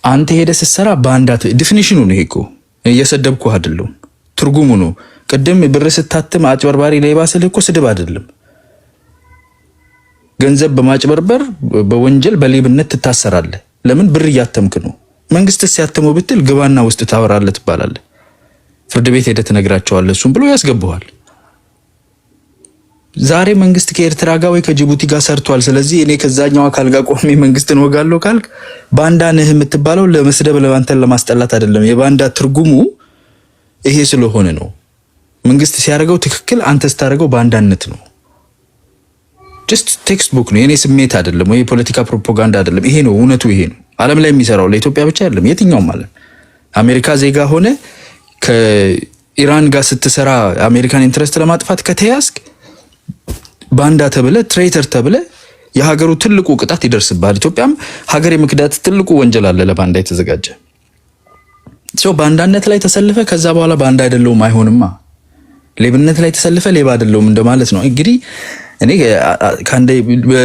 [SPEAKER 4] አንተ ሄደህ ስትሰራ ባንዳት ዲፊኒሽኑ ነው። ይሄ እኮ እየሰደብኩ አይደለም፣ ትርጉሙ ነው። ቅድም ብር ስታትም አጭበርባሪ ሌባ ስልህ እኮ ስድብ አይደለም። ገንዘብ በማጭበርበር በወንጀል በሌብነት ትታሰራለህ። ለምን? ብር እያተምክ ነው። መንግስት ሲያተመው ብትል ግባና ውስጥ ታወራለህ ትባላለህ። ፍርድ ቤት ሄደህ ትነግራቸዋለህ። እሱም ብሎ ያስገቡሃል። ዛሬ መንግስት ከኤርትራ ጋር ወይ ከጅቡቲ ጋር ሰርቷል። ስለዚህ እኔ ከዛኛው አካል ጋር ቆሜ መንግስትን ወጋለሁ ካልክ ባንዳ ነህ የምትባለው ለመስደብ ለማንተን ለማስጠላት አይደለም። የባንዳ ትርጉሙ ይሄ ስለሆነ ነው። መንግስት ሲያደርገው ትክክል፣ አንተ ስታደርገው ባንዳነት ነው። ጀስት ቴክስት ቡክ ነው። የኔ ስሜት አይደለም ወይ የፖለቲካ ፕሮፓጋንዳ አይደለም። ይሄ ነው እውነቱ። ይሄ ነው ዓለም ላይ የሚሰራው። ለኢትዮጵያ ብቻ አይደለም፣ የትኛውም ዓለም። አሜሪካ ዜጋ ሆነ ከኢራን ጋር ስትሰራ አሜሪካን ኢንትረስት ለማጥፋት ከተያዝክ ባንዳ ተብለ ትሬተር ተብለ የሀገሩ ትልቁ ቅጣት ይደርስብሃል። ኢትዮጵያም ሀገር የመክዳት ትልቁ ወንጀል አለ ለባንዳ የተዘጋጀ ሰው። ባንዳነት ላይ ተሰልፈ ከዛ በኋላ ባንዳ አይደለውም አይሆንማ። ሌብነት ላይ ተሰልፈ ሌባ አይደለውም እንደማለት ነው። እንግዲህ እኔ ካንዴ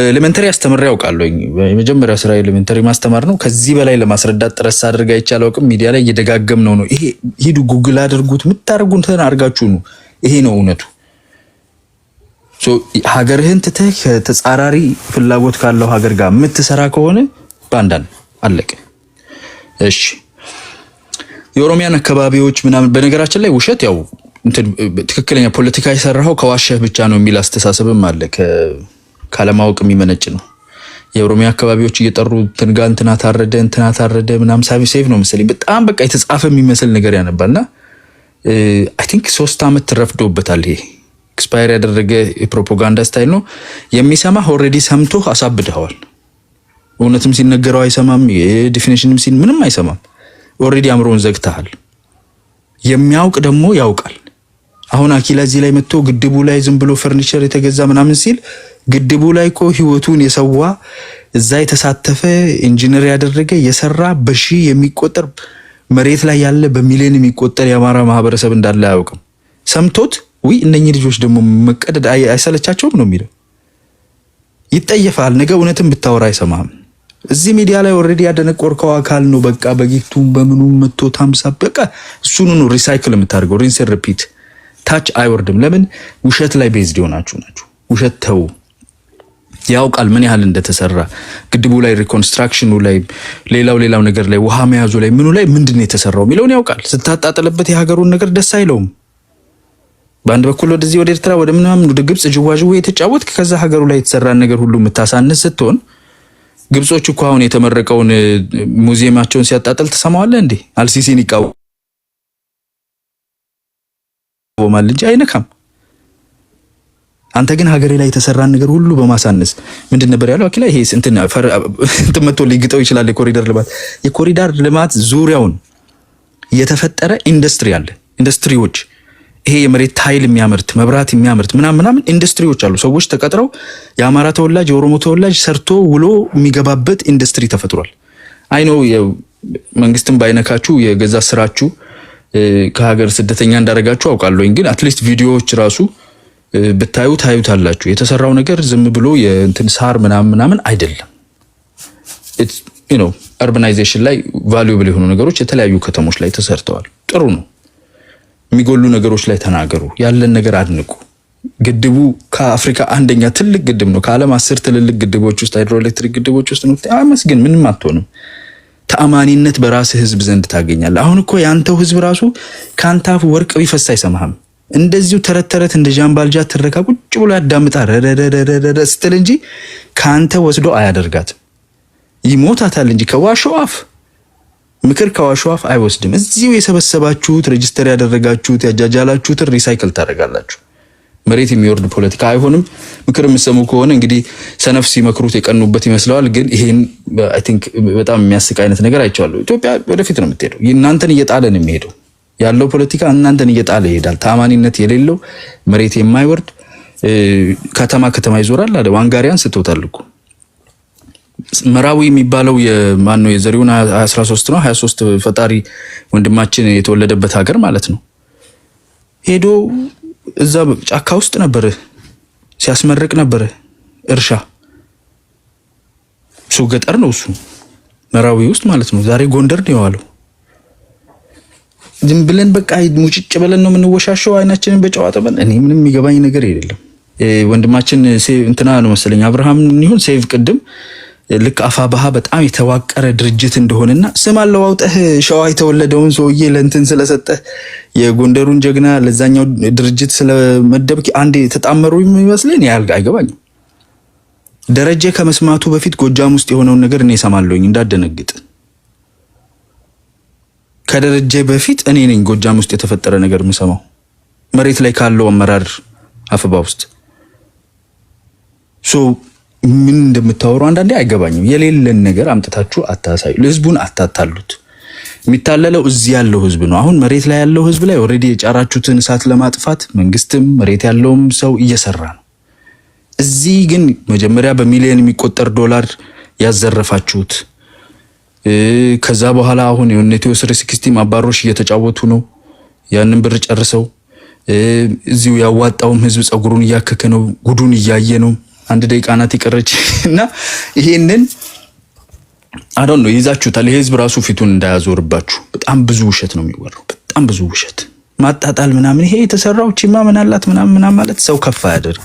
[SPEAKER 4] ኤሌመንተሪ አስተምሬ ያውቃለሁ። የመጀመሪያው ስራ ኤሌመንተሪ ማስተማር ነው። ከዚህ በላይ ለማስረዳት ጥረት አድርጋ ይቻላል አውቅም። ሚዲያ ላይ እየደጋገም ነው። ይሄ ሂዱ ጉግል አድርጉት፣ ምታርጉን አድርጋችሁ ነው። ይሄ ነው እውነቱ። ሀገርህን ትተህ ከተጻራሪ ፍላጎት ካለው ሀገር ጋር የምትሰራ ከሆነ ባንዳን አለቀ። እሺ የኦሮሚያን አካባቢዎች ምናምን በነገራችን ላይ ውሸት ያው ትክክለኛ ፖለቲካ የሰራው ከዋሸህ ብቻ ነው የሚል አስተሳሰብም አለ። ካለማወቅ የሚመነጭ ነው። የኦሮሚያ አካባቢዎች እየጠሩ እንትና ታረደ ምናምን ሴቭ ነው መሰለኝ። በጣም በቃ የተጻፈ የሚመስል ነገር ያነባልና አይ ቲንክ 3 ዓመት ተረፍዶበታል። ይሄ ኤክስፓየር ያደረገ የፕሮፓጋንዳ ስታይል ነው። የሚሰማህ ኦልሬዲ ሰምቶ አሳብደዋል። እውነትም ሲነገረው አይሰማም። የዲፊኒሽንም ሲል ምንም አይሰማም። ኦልሬዲ አምሮን ዘግተሃል። የሚያውቅ ደግሞ ያውቃል። አሁን አኪላ እዚህ ላይ መጥቶ ግድቡ ላይ ዝም ብሎ ፈርኒቸር የተገዛ ምናምን ሲል ግድቡ ላይ እኮ ህይወቱን የሰዋ እዛ የተሳተፈ ኢንጂነር ያደረገ የሰራ በሺ የሚቆጠር መሬት ላይ ያለ በሚሊዮን የሚቆጠር የአማራ ማህበረሰብ እንዳለ አያውቅም። ሰምቶት ወይ እነኚህ ልጆች ደግሞ መቀደድ አይሰለቻቸውም ነው የሚለው። ይጠየፋል። ነገ እውነትን ብታወራ አይሰማህም። እዚህ ሚዲያ ላይ ኦልሬዲ ያደነቆርከው አካል ነው። በቃ በጊፍቱም በምኑም መቶ ታምሳ በቃ እሱኑ ነው ሪሳይክል የምታደርገው። ሪንስ ሪፒት ታች አይወርድም። ለምን ውሸት ላይ ቤዝድ ሆናችሁ ናችሁ። ውሸት ተው። ያውቃል ምን ያህል እንደተሰራ ግድቡ ላይ ሪኮንስትራክሽኑ ላይ ሌላው ነገር ላይ ውሃ መያዙ ላይ ምኑ ላይ ምንድነው የተሰራው የሚለውን ያውቃል። ስታጣጥልበት የሀገሩን ነገር ደስ አይለውም። በአንድ በኩል ወደዚህ ወደ ኤርትራ ወደ ምናምን ወደ ግብጽ ጅዋጅዌ የተጫወትክ ከዛ ሀገሩ ላይ የተሰራን ነገር ሁሉ የምታሳንስ ስትሆን ግብጾች እኮ አሁን የተመረቀውን ሙዚየማቸውን ሲያጣጥል ተሰማዋለህ እንዴ? አልሲሲን ይቃወማል እንጂ አይነካም። አንተ ግን ሀገሬ ላይ የተሰራን ነገር ሁሉ በማሳነስ ምንድን ነበር ያለው አኪላ? ይሄ እንትን መጥቶ ሊግጠው ይችላል። የኮሪደር ልማት ዙሪያውን የተፈጠረ ኢንዱስትሪ አለ። ኢንዱስትሪዎች ይሄ የመሬት ኃይል የሚያመርት መብራት የሚያመርት ምናምን ኢንዱስትሪዎች አሉ። ሰዎች ተቀጥረው የአማራ ተወላጅ የኦሮሞ ተወላጅ ሰርቶ ውሎ የሚገባበት ኢንዱስትሪ ተፈጥሯል። አይ ኖ መንግስትን ባይነካችሁ የገዛ ስራችሁ ከሀገር ስደተኛ እንዳደረጋችሁ አውቃለሁኝ። ግን አትሊስት ቪዲዮዎች ራሱ ብታዩ ታዩታላችሁ። የተሰራው ነገር ዝም ብሎ የእንትን ሳር ምናምን አይደለም። አርባናይዜሽን ላይ ቫልዩብል የሆኑ ነገሮች የተለያዩ ከተሞች ላይ ተሰርተዋል። ጥሩ ነው። የሚጎሉ ነገሮች ላይ ተናገሩ። ያለን ነገር አድንቁ። ግድቡ ከአፍሪካ አንደኛ ትልቅ ግድብ ነው። ከዓለም 10 ትልልቅ ግድቦች ውስጥ ሃይድሮኤሌክትሪክ ግድቦች ውስጥ ነው። አመስግን፣ ምንም አትሆንም። ተአማኒነት በራስህ ህዝብ ዘንድ ታገኛለህ። አሁን እኮ ያንተው ህዝብ ራሱ ካንተ አፍ ወርቅ ቢፈስ አይሰማህም። እንደዚሁ ተረት እንደ ጃምባልጃ ትረካ ቁጭ ብሎ ያዳምጣል ስትል እንጂ ካንተ ወስዶ አያደርጋትም። ይሞታታል እንጂ ከዋሾ አፍ ምክር ከዋሾ አፍ አይወስድም። እዚሁ የሰበሰባችሁት ሬጂስተር ያደረጋችሁት ያጃጃላችሁት ሪሳይክል ታደርጋላችሁ። መሬት የሚወርድ ፖለቲካ አይሆንም። ምክር የምትሰሙ ከሆነ እንግዲህ ሰነፍ ሲመክሩት የቀኑበት ይመስለዋል። ግን ይሄን አይ ቲንክ በጣም የሚያስቅ አይነት ነገር አይቻለሁ። ኢትዮጵያ ወደፊት ነው የምትሄደው። እናንተን እየጣለ ነው የሚሄደው ያለው ፖለቲካ እናንተን እየጣለ ይሄዳል። ታማኒነት የሌለው መሬት የማይወርድ ከተማ ይዞራል አለ ዋንጋሪያን ስቶታል እኮ። መራዊ የሚባለው የማን ነው? የዘሪውን 13 ነው 23 ፈጣሪ ወንድማችን የተወለደበት ሀገር ማለት ነው። ሄዶ እዛ ጫካ ውስጥ ነበር ሲያስመርቅ ነበር። እርሻ እሱ ገጠር ነው እሱ መራዊ ውስጥ ማለት ነው። ዛሬ ጎንደር ነው የዋለው። ዝም ብለን በቃ ሙጭጭ ብለን ነው የምንወሻሸው አይናችንን በጨዋታበን። እኔ ምንም የሚገባኝ ነገር የለም። ወንድማችን እንትና ነው መሰለኝ አብርሃም ይሁን ሴቭ ቅድም ልክ አፋባሃ በጣም የተዋቀረ ድርጅት እንደሆነና ስም አለው አውጣህ ሸዋ የተወለደውን ሰውዬ ለእንትን ስለሰጠህ የጎንደሩን ጀግና ለዛኛው ድርጅት ስለመደብክ አንዴ ተጣመሩ የሚመስለኝ አይገባኝም። ደረጀ ከመስማቱ በፊት ጎጃም ውስጥ የሆነውን ነገር እኔ ሰማለሁኝ እንዳደነግጥ። ከደረጀ በፊት እኔ ነኝ ጎጃም ውስጥ የተፈጠረ ነገር የምሰማው መሬት ላይ ካለው አመራር አፍባ ውስጥ ምን እንደምታወሩ አንዳንዴ አይገባኝም። የሌለን ነገር አምጥታችሁ አታሳዩ። ህዝቡን አታታሉት። የሚታለለው እዚህ ያለው ህዝብ ነው። አሁን መሬት ላይ ያለው ህዝብ ላይ ኦሬዲ የጫራችሁትን እሳት ለማጥፋት መንግስትም መሬት ያለውም ሰው እየሰራ ነው። እዚህ ግን መጀመሪያ በሚሊዮን የሚቆጠር ዶላር ያዘረፋችሁት ከዛ በኋላ አሁን የኔትዮ 360 አባሮሽ እየተጫወቱ ነው። ያንን ብር ጨርሰው እዚሁ ያዋጣውም ህዝብ ጸጉሩን እያከከ ነው። ጉዱን እያየ ነው። 1 ደቂቃ ናት የቀረች እና ይሄንን አዶን ነው ይዛችሁታል። የህዝብ ራሱ ፊቱን እንዳያዞርባችሁ በጣም ብዙ ውሸት ነው የሚወራው። በጣም ብዙ ውሸት ማጣጣል ምናምን። ይሄ የተሰራው ቺማ ምን አላት ምናምን ማለት ሰው ከፍ አያደርግ።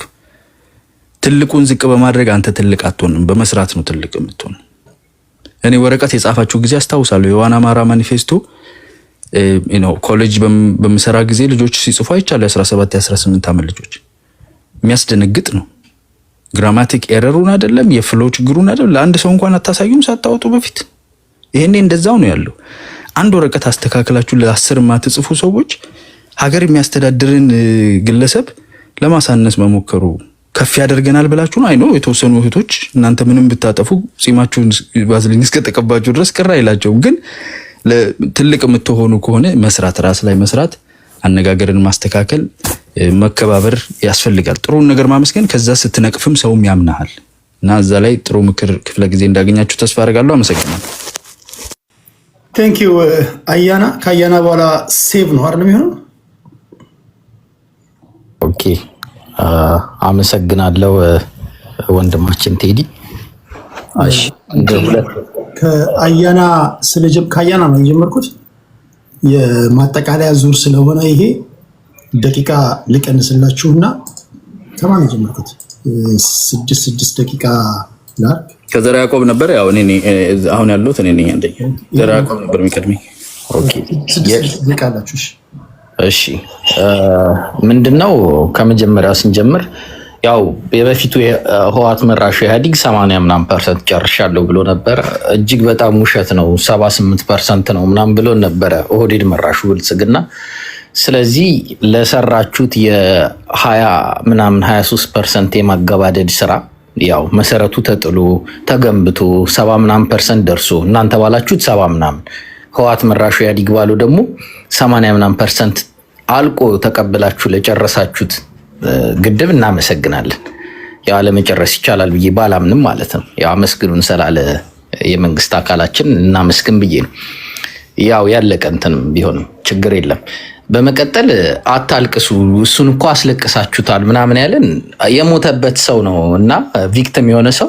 [SPEAKER 4] ትልቁን ዝቅ በማድረግ አንተ ትልቅ አትሆንም። በመስራት ነው ትልቅ የምትሆን። እኔ ወረቀት የጻፋችሁ ጊዜ አስታውሳለሁ። የዋና አማራ ማኒፌስቶ ኮሌጅ በመሰራ ጊዜ ልጆች ሲጽፉ አይቻለሁ። 17 18 ዓመት ልጆች። የሚያስደነግጥ ነው። ግራማቲክ ኤረሩን አይደለም የፍሎ ችግሩን አይደለም ለአንድ ሰው እንኳን አታሳዩም ሳታወጡ በፊት። ይሄኔ እንደዛው ነው ያለው። አንድ ወረቀት አስተካክላችሁ ለ10 ማትጽፉ ሰዎች ሀገር የሚያስተዳድርን ግለሰብ ለማሳነስ መሞከሩ ከፍ ያደርገናል ብላችሁ ነው። አይኖ የተወሰኑ እህቶች እናንተ ምንም ብታጠፉ ጺማችሁን ባዝሊን እስከተቀባችሁ ድረስ ቅር አይላቸውም። ግን ትልቅ የምትሆኑ ከሆነ መስራት፣ ራስ ላይ መስራት፣ አነጋገርን ማስተካከል፣ መከባበር ያስፈልጋል። ጥሩ ነገር ማመስገን፣ ከዛ ስትነቅፍም ሰውም ያምናል እና እዛ ላይ ጥሩ ምክር ክፍለ ጊዜ እንዳገኛችሁ ተስፋ አደርጋለሁ። አመሰግናለሁ።
[SPEAKER 1] ቴንክ ዩ አያና። ከአያና በኋላ ሴቭ ነው አይደል የሚሆነው?
[SPEAKER 6] አመሰግናለሁ ወንድማችን ቴዲ። እሺ
[SPEAKER 1] ከአያና ነው የጀመርኩት የማጠቃለያ ዙር ስለሆነ ይሄ ደቂቃ ልቀንስላችሁና ከማን የጀመርኩት 6 ደቂቃ ላርክ
[SPEAKER 4] ከዘራ ያዕቆብ ነበር። ያው እኔ አሁን ያለሁት እኔ ነኝ። አንደኛ ዘራ ያዕቆብ ነበር የሚቀድመኝ።
[SPEAKER 6] ኦኬ
[SPEAKER 1] ይቃላችሁ።
[SPEAKER 6] እሺ ምንድነው ከመጀመሪያው ስንጀምር ያው የበፊቱ ህወሓት መራሹ ኢህአዴግ 80% ጨርሻለሁ ብሎ ነበር። እጅግ በጣም ውሸት ነው። 78% ነው ምናምን ብሎ ነበር ኦህዴድ መራሹ ብልጽግና። ስለዚህ ለሰራችሁት የ23% የማገባደድ ስራ ያው መሰረቱ ተጥሎ ተገንብቶ 70% ደርሶ እናንተ ባላችሁት 70 ህወሓት መራሹ ኢህአዴግ ባሉ ደግሞ 80% አልቆ ተቀበላችሁ ለጨረሳችሁት ግድብ እናመሰግናለን። ያው ለመጨረስ ይቻላል ብዬ ባላምንም ማለት ነው። ያው አመስግኑን ስላለ የመንግስት አካላችን እናመስግን ብዬ ነው። ያው ያለቀ እንትንም ቢሆንም ችግር የለም። በመቀጠል አታልቅሱ፣ እሱን እኮ አስለቅሳችሁታል ምናምን ያለን የሞተበት ሰው ነው እና ቪክቲም የሆነ ሰው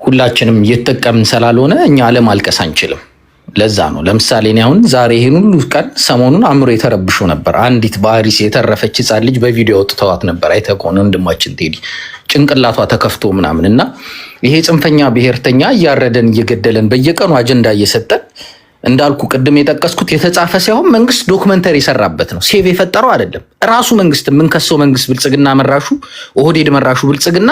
[SPEAKER 6] ሁላችንም እየተጠቀምን ስላልሆነ እኛ ለማልቀስ አንችልም። ለዛ ነው ለምሳሌ እኔ አሁን ዛሬ ይሄን ሁሉ ቀን ሰሞኑን አእምሮ የተረብሾ ነበር። አንዲት ባህሪስ የተረፈች ህፃን ልጅ በቪዲዮ ወጥተዋት ነበር። አይተህ ከሆነ ወንድማችን ቴዲ ጭንቅላቷ ተከፍቶ ምናምን እና ይሄ ጽንፈኛ ብሔርተኛ እያረደን እየገደለን በየቀኑ አጀንዳ እየሰጠን እንዳልኩ ቅድም የጠቀስኩት የተጻፈ ሳይሆን መንግስት ዶክመንተሪ የሰራበት ነው። ሴቭ የፈጠረው አይደለም። ራሱ መንግስት የምንከሰው መንግስት ብልጽግና መራሹ ኦህዴድ መራሹ ብልጽግና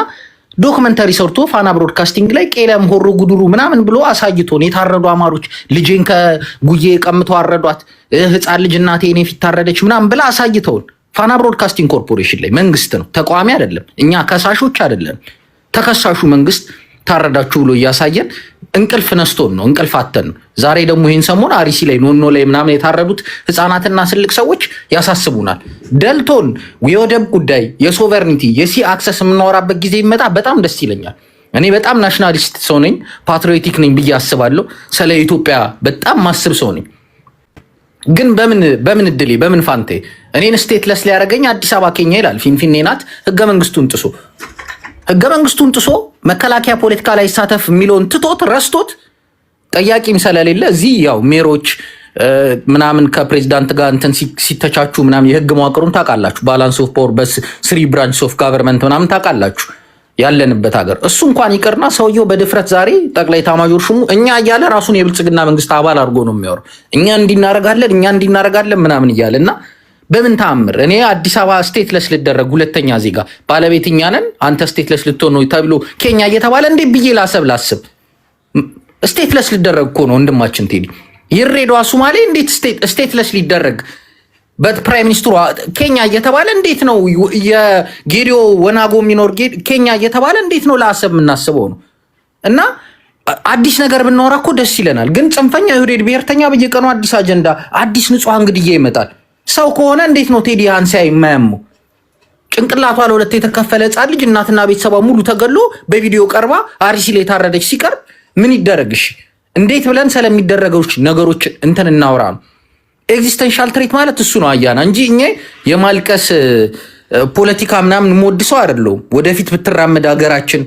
[SPEAKER 6] ዶክመንተሪ ሰርቶ ፋና ብሮድካስቲንግ ላይ ቄለም ሆሮ ጉድሩ ምናምን ብሎ አሳይቶን የታረዱ አማሮች ልጄን ከጉዬ ቀምተው አረዷት፣ ህፃን ልጅ እናቴ እኔ ፊት ታረደች ምናምን ብላ አሳይተውን ፋና ብሮድካስቲንግ ኮርፖሬሽን ላይ መንግስት ነው፣ ተቃዋሚ አይደለም። እኛ ከሳሾች አይደለም። ተከሳሹ መንግስት ታረዳችሁ ብሎ እያሳየን እንቅልፍ ነስቶን ነው፣ እንቅልፍ አተን ነው። ዛሬ ደግሞ ይህን ሰሞን አሪሲ ላይ ኖኖ ላይ ምናምን የታረዱት ህፃናትና ትልቅ ሰዎች ያሳስቡናል። ደልቶን የወደብ ጉዳይ የሶቨርኒቲ የሲ አክሰስ የምናወራበት ጊዜ ይመጣ በጣም ደስ ይለኛል። እኔ በጣም ናሽናሊስት ሰው ነኝ፣ ፓትሪዮቲክ ነኝ ብዬ አስባለሁ። ስለ ኢትዮጵያ በጣም ማስብ ሰው ነኝ። ግን በምን እድሌ በምን ፋንቴ እኔን ስቴትለስ ሊያደርገኝ አዲስ አበባ ኬኛ ይላል። ፊንፊኔ ናት። ህገ መንግስቱን ጥሶ መከላከያ ፖለቲካ ላይ ይሳተፍ የሚለውን ትቶት ረስቶት ጠያቂም ስለሌለ እዚህ ያው ሜሮች ምናምን ከፕሬዚዳንት ጋር እንትን ሲተቻቹ ምናምን የህግ መዋቅሩን ታውቃላችሁ። ባላንስ ኦፍ ፓወር በ3 ብራንች ኦፍ ጋቨርንመንት ምናምን ታውቃላችሁ ያለንበት ሀገር። እሱ እንኳን ይቅርና ሰውየው በድፍረት ዛሬ ጠቅላይ ኤታማዦር ሹሙ እኛ እያለ ራሱን የብልጽግና መንግስት አባል አድርጎ ነው የሚያወራው። እኛ እንዲናረጋለን ምናምን እያለ እና በምን ተአምር እኔ አዲስ አበባ ስቴትለስ ልደረግ ሁለተኛ ዜጋ ባለቤት እኛ ነን አንተ ስቴትለስ ልትሆን ነው ተብሎ ኬኛ እየተባለ እንዴ ብዬ ላስብ ስቴትለስ ልደረግ እኮ ነው ወንድማችን ቴዲ። ይሬዳዋ ሶማሌ እንዴት ስቴትለስ ሊደረግ በፕራይም ሚኒስትሩ ኬኛ እየተባለ እንዴት ነው የጌዲዮ ወናጎ የሚኖር ኬኛ እየተባለ እንዴት ነው ላሰብ የምናስበው ነው። እና አዲስ ነገር ብናወራ እኮ ደስ ይለናል። ግን ጽንፈኛ የኦህዴድ ብሔርተኛ በየቀኑ አዲስ አጀንዳ አዲስ ንጹሃን ግድያ ይመጣል። ሰው ከሆነ እንዴት ነው ቴዲ አንሳ የማያሙ ጭንቅላቷ ለሁለት የተከፈለ ህፃን ልጅ እናትና ቤተሰቧ ሙሉ ተገሎ በቪዲዮ ቀርባ አርሲ ላይ የታረደች ሲቀርብ ምን ይደረግሽ? እንዴት ብለን ስለሚደረገው ነገሮች እንትን እናውራ ነው። ኤግዚስተንሻል ትሬት ማለት እሱ ነው አያና እንጂ እኛ የማልቀስ ፖለቲካ ምናምን ሞድሰው አይደለም። ወደፊት ብትራመድ ሀገራችን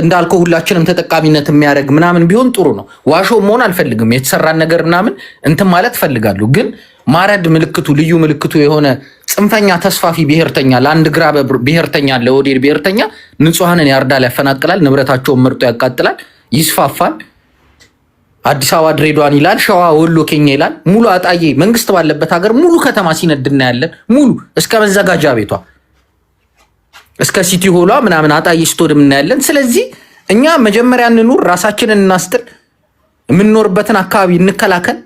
[SPEAKER 6] እንዳልከው ሁላችንም ተጠቃሚነት የሚያደርግ ምናምን ቢሆን ጥሩ ነው። ዋሾ መሆን አልፈልግም። የተሰራን ነገር ምናምን እንትን ማለት ፈልጋለሁ። ግን ማረድ ምልክቱ ልዩ ምልክቱ የሆነ ጽንፈኛ ተስፋፊ ብሔርተኛ ለአንድ ግራ ብሔርተኛ ለኦህዴድ ብሔርተኛ ንጹሐንን ያርዳል፣ ያፈናቅላል፣ ንብረታቸውን መርጦ ያቃጥላል፣ ይስፋፋል። አዲስ አበባ ድሬዳዋን ይላል፣ ሸዋ ወሎ ኬኛ ይላል። ሙሉ አጣዬ መንግስት ባለበት ሀገር ሙሉ ከተማ ሲነድ እናያለን። ሙሉ እስከ መዘጋጃ ቤቷ እስከ ሲቲ ሆሏ ምናምን አጣዬ ስቶድም እናያለን። ስለዚህ እኛ መጀመሪያ እንኑር፣ ራሳችንን እናስጥል፣ የምንኖርበትን አካባቢ እንከላከል፣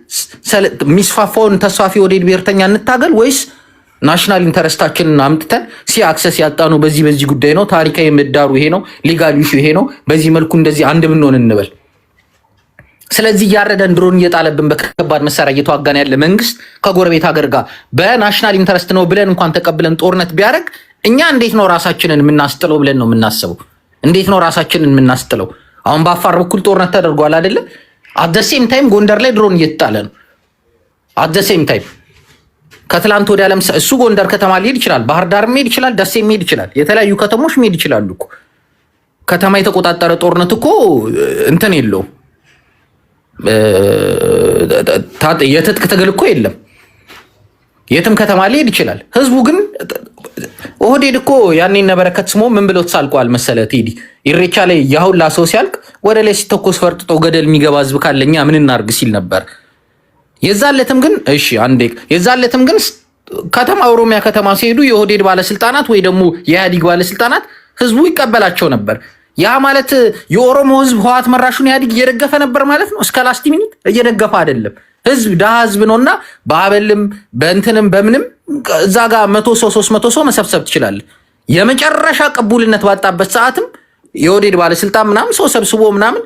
[SPEAKER 6] የሚስፋፋውን ተስፋፊ ኦህዴድ ብሔርተኛ እንታገል፣ ወይስ ናሽናል ኢንተረስታችንን አምጥተን አክሰስ ያጣኑ በዚህ ጉዳይ ነው፣ ታሪካዊ ምህዳሩ ይሄ ነው፣ ሊጋል ኢሹ ይሄ ነው፣ በዚህ መልኩ እንደዚህ አንድ ብንሆን እንበል። ስለዚህ እያረደን ድሮን እየጣለብን በከባድ መሳሪያ እየተዋጋን ያለ መንግስት ከጎረቤት ሀገር ጋር በናሽናል ኢንተረስት ነው ብለን እንኳን ተቀብለን ጦርነት ቢያደርግ እኛ እንዴት ነው ራሳችንን የምናስጥለው ብለን ነው የምናስበው። እንዴት ነው ራሳችንን የምናስጥለው? አሁን በአፋር በኩል ጦርነት ተደርጓል አይደለ? አት ዘ ሴም ታይም ጎንደር ላይ ድሮን እየተጣለ ነው። አት ዘ ሴም ታይም ከትላንት ወዲያ ለምሳሌ እሱ ጎንደር ከተማ ሊሄድ ይችላል፣ ባህር ዳር ሊሄድ ይችላል፣ ደሴ ሊሄድ ይችላል፣ የተለያዩ ከተሞች ሊሄድ ይችላሉ እኮ። ከተማ የተቆጣጠረ ጦርነት እኮ እንትን የለው የትጥቅ ትግል እኮ የለም። የትም ከተማ ሊሄድ ይችላል። ህዝቡ ግን ኦህዴድ እኮ ያኔ ነበረከት ስሞ ምን ብለው ተሳልቋል መሰለ ቴዲ? ኢሬቻ ላይ ያሁላ ሰው ሲያልቅ ወደ ላይ ሲተኮስ ፈርጥጦ ገደል የሚገባ ህዝብ ካለኛ ምን እናርግ ሲል ነበር። የዛለትም ግን እሺ አንዴ የዛለትም ግን ከተማ ኦሮሚያ ከተማ ሲሄዱ የኦህዴድ ባለስልጣናት ወይ ደግሞ የኢህአዴግ ባለስልጣናት ህዝቡ ይቀበላቸው ነበር። ያ ማለት የኦሮሞ ህዝብ ህወሓት መራሹን ኢህአዴግ እየደገፈ ነበር ማለት ነው። እስከ ላስት ሚኒት እየደገፈ አይደለም። ህዝብ ደሃ ህዝብ ነውና በአበልም በእንትንም በምንም እዛ ጋር 100 ሰው 300 ሰው መሰብሰብ ትችላለህ። የመጨረሻ ቅቡልነት ባጣበት ሰዓትም የኦህዴድ ባለስልጣን ምናምን ሰው ሰብስቦ ምናምን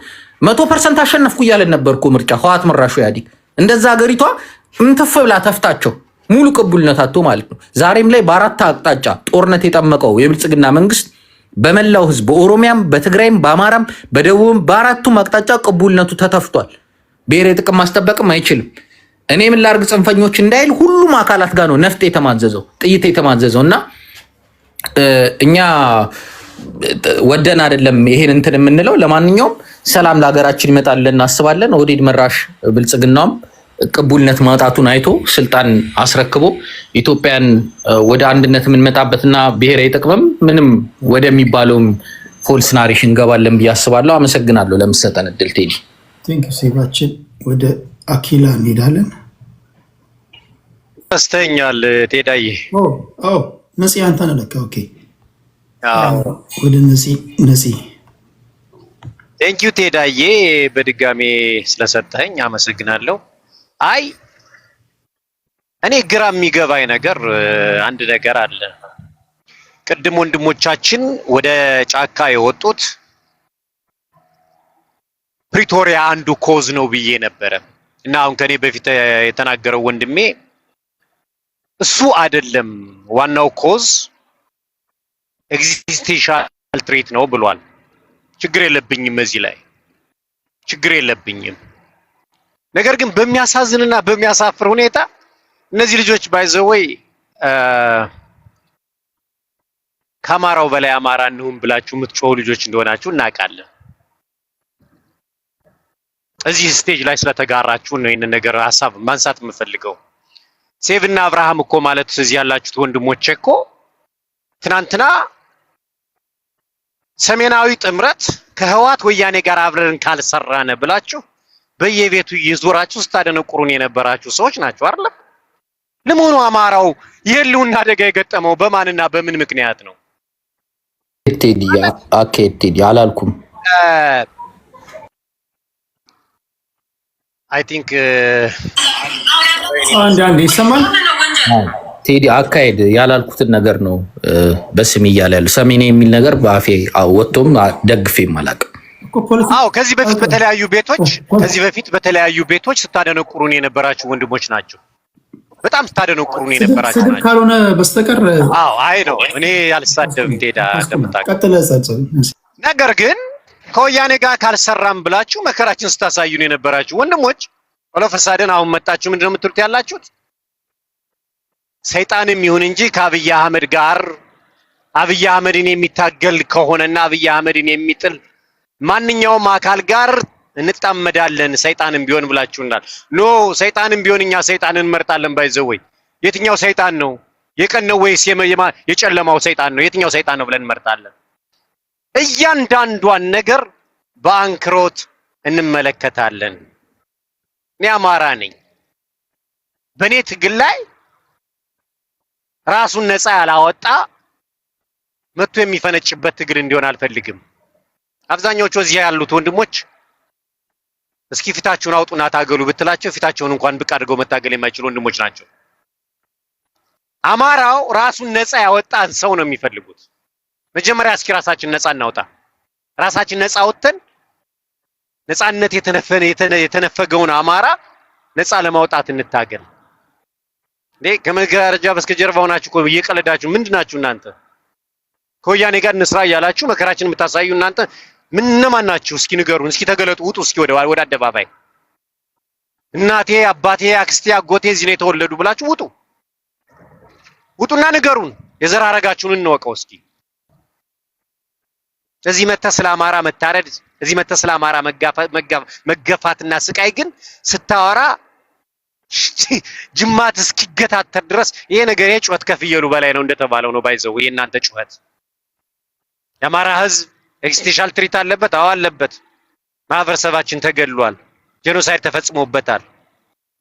[SPEAKER 6] 100% አሸነፍኩ እያለን ነበርኩ ምርጫ ህወሓት መራሹ ኢህአዴግ። እንደዛ ሀገሪቷ እንትፍ ብላ ተፍታቸው ሙሉ ቅቡልነት አጥቶ ማለት ነው። ዛሬም ላይ በአራት አቅጣጫ ጦርነት የጠመቀው የብልጽግና መንግስት በመላው ህዝብ በኦሮሚያም በትግራይም በአማራም በደቡብም በአራቱም አቅጣጫ ቅቡልነቱ ተተፍቷል። ብሔራዊ ጥቅም ማስጠበቅም አይችልም። እኔ ምን ላርግ ጽንፈኞች እንዳይል ሁሉም አካላት ጋር ነው ነፍጥ የተማዘዘው ጥይት የተማዘዘው እና እኛ ወደን አይደለም ይሄን እንትን የምንለው። ለማንኛውም ሰላም ለሀገራችን ይመጣል እናስባለን። ኦህዴድ መራሽ ብልጽግናውም ቅቡልነት ማጣቱን አይቶ ስልጣን አስረክቦ ኢትዮጵያን ወደ አንድነት የምንመጣበትና ብሔራዊ ጥቅምም ምንም ወደሚባለውም ፎልስ ናሬሽን እንገባለን ብዬ አስባለሁ። አመሰግናለሁ ለምሰጠን እድል ቴዲ።
[SPEAKER 1] ቴንክ ሴቫችን ወደ አኪላ እንሄዳለን።
[SPEAKER 7] ተስተኛል ቴዳዬ።
[SPEAKER 1] ነፂ አንተ ነህ ለካ። ኦኬ ወደ ነፂ
[SPEAKER 7] ቴንኪዩ ቴዳዬ በድጋሜ ስለሰጠኝ አመሰግናለሁ። አይ እኔ ግራ የሚገባኝ ነገር አንድ ነገር አለ። ቅድም ወንድሞቻችን ወደ ጫካ የወጡት ፕሪቶሪያ አንዱ ኮዝ ነው ብዬ ነበረ እና አሁን ከኔ በፊት የተናገረው ወንድሜ እሱ አይደለም ዋናው ኮዝ ኤግዚስቴንሻል ትሬት ነው ብሏል። ችግር የለብኝም እዚህ ላይ ችግር የለብኝም። ነገር ግን በሚያሳዝንና በሚያሳፍር ሁኔታ እነዚህ ልጆች ባይዘወይ ከአማራው በላይ አማራ እንሁን ብላችሁ የምትጮሁ ልጆች እንደሆናችሁ እናውቃለን። እዚህ ስቴጅ ላይ ስለተጋራችሁ ነው ይሄን ነገር ሐሳብ ማንሳት የምፈልገው። ሴቭና አብርሃም እኮ ማለት እዚህ ያላችሁት ወንድሞቼ እኮ ትናንትና ሰሜናዊ ጥምረት ከህወሓት ወያኔ ጋር አብረን ካልሰራነ ብላችሁ በየቤቱ እየዞራችሁ ስታደነቁሩን የነበራችሁ ሰዎች ናቸው አይደል? ለመሆኑ አማራው የህልውና አደጋ የገጠመው በማንና በምን ምክንያት ነው?
[SPEAKER 6] ቴዲ አላልኩም።
[SPEAKER 7] አይ ቲንክ
[SPEAKER 1] አንድ ይሰማል።
[SPEAKER 6] ቴዲ አካሄድ ያላልኩትን ነገር ነው በስም እያለ ያለው ሰሜን የሚል ነገር በአፌ ወጥቶም ደግፌም አላውቅም።
[SPEAKER 7] አዎ ከዚህ በፊት በተለያዩ ቤቶች ስታደነቁሩን የነበራችሁ ወንድሞች ናቸው። በጣም ስታደነቁሩን የነበራችሁ ናቸው
[SPEAKER 1] ካልሆነ በስተቀር።
[SPEAKER 7] አዎ አይ ነው እኔ ያልሳደብም ቴዳ እንደምታውቀው። ነገር ግን ከወያኔ ጋር ካልሰራም ብላችሁ መከራችን ስታሳዩን የነበራችሁ ወንድሞች ወለፈሳደን አሁን መጣችሁ ምንድነው የምትሉት ያላችሁት? ሰይጣንም ይሁን እንጂ ከአብይ አህመድ ጋር አብይ አህመድን የሚታገል ከሆነና አብይ አህመድን የሚጥል ማንኛውም አካል ጋር እንጣመዳለን ሰይጣንም ቢሆን ብላችሁናል። ኖ ሰይጣንም ቢሆን እኛ ሰይጣንን እንመርጣለን። ባይዘወይ የትኛው ሰይጣን ነው? የቀን ነው ወይስ የጨለማው ሰይጣን ነው? የትኛው ሰይጣን ነው ብለን እንመርጣለን። እያንዳንዷን ነገር በአንክሮት እንመለከታለን። እኔ አማራ ነኝ። በኔ ትግል ላይ ራሱን ነፃ ያላወጣ መጥቶ የሚፈነጭበት ትግል እንዲሆን አልፈልግም። አብዛኛዎቹ እዚህ ያሉት ወንድሞች እስኪ ፊታችሁን አውጡና ታገሉ ብትላቸው ፊታቸውን እንኳን ብቅ አድርገው መታገል የማይችሉ ወንድሞች ናቸው። አማራው ራሱን ነፃ ያወጣን ሰው ነው የሚፈልጉት። መጀመሪያ እስኪ ራሳችን ነፃ እናውጣ። ራሳችን ነፃ ወጥተን ነፃነት የተነፈገውን አማራ ነፃ ለማውጣት እንታገል። ከመጋረጃ በስተጀርባ ሆናችሁ እየቀለዳችሁ ምንድናችሁ እናንተ? ከወያኔ ጋር እንስራ እያላችሁ መከራችን የምታሳዩ እናንተ ምንማን ናችሁ? እስኪ ንገሩን፣ እስኪ ተገለጡ፣ ውጡ እስኪ ወደ አደባባይ። እናቴ አባቴ አክስቴ አጎቴ እዚህ ነው የተወለዱ ብላችሁ ውጡ። ውጡና ንገሩን፣ የዘር ሐረጋችሁን እንወቀው እስኪ። እዚህ መተህ ስለ አማራ መታረድ፣ እዚህ መተህ ስለ አማራ መገፋትና ስቃይ ግን ስታወራ ጅማት እስኪገታተር ድረስ ይሄ ነገር የጩኸት ከፍየሉ በላይ ነው እንደተባለው ነው። ባይዘው የእናንተ ጩኸት የአማራ ህዝብ ኤክስቴንሻል ትሪት አለበት። አዎ አለበት። ማህበረሰባችን ተገድሏል፣ ጄኖሳይድ ተፈጽሞበታል።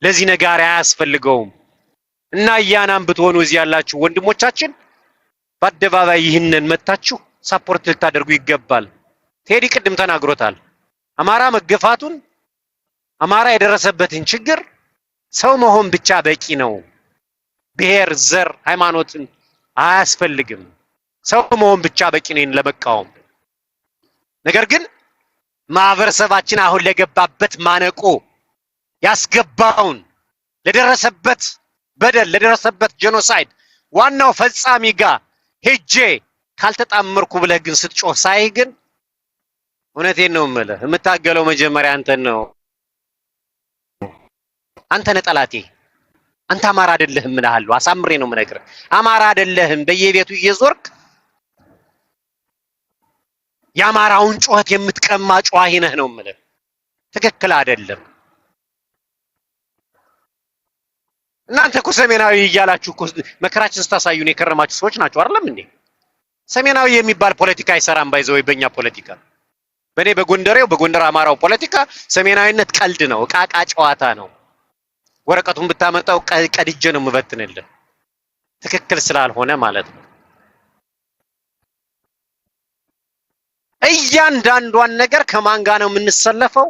[SPEAKER 7] ለዚህ ነገር አያስፈልገውም። እና ያናም ብትሆኑ እዚህ ያላችሁ ወንድሞቻችን በአደባባይ ይህንን መታችሁ ሳፖርት ልታደርጉ ይገባል። ቴዲ ቅድም ተናግሮታል። አማራ መገፋቱን፣ አማራ የደረሰበትን ችግር ሰው መሆን ብቻ በቂ ነው። ብሔር፣ ዘር፣ ሃይማኖትን አያስፈልግም። ሰው መሆን ብቻ በቂ ነው ለመቃወም። ነገር ግን ማህበረሰባችን አሁን ለገባበት ማነቆ ያስገባውን ለደረሰበት በደል ለደረሰበት ጄኖሳይድ ዋናው ፈጻሚ ጋር ሄጄ ካልተጣመርኩ ብለህ ግን ስትጮህ ሳይ ግን እውነቴን ነው የምልህ የምታገለው መጀመሪያ አንተን ነው። አንተ ነህ ጠላቴ። አንተ አማራ አይደለህም እልሃለሁ። አሳምሬ ነው የምነግርህ። አማራ አይደለህም። በየቤቱ እየዞርክ የአማራውን ጩኸት የምትቀማ ጨዋሂ ነህ ነው የምልህ። ትክክል አይደለም። እናንተ እኮ ሰሜናዊ እያላችሁ እኮ መከራችን ስታሳዩን የከረማችሁ ሰዎች ናችሁ አይደለም እንዴ? ሰሜናዊ የሚባል ፖለቲካ አይሰራም። ባይዘው በእኛ ፖለቲካ በእኔ በጎንደር አማራው ፖለቲካ ሰሜናዊነት ቀልድ ነው፣ ቃቃ ጨዋታ ነው። ወረቀቱን ብታመጣው ቀድጄ ነው የምበትንልህ። ትክክል ስላልሆነ ማለት ነው። እያንዳንዷን ነገር ከማን ጋር ነው የምንሰለፈው?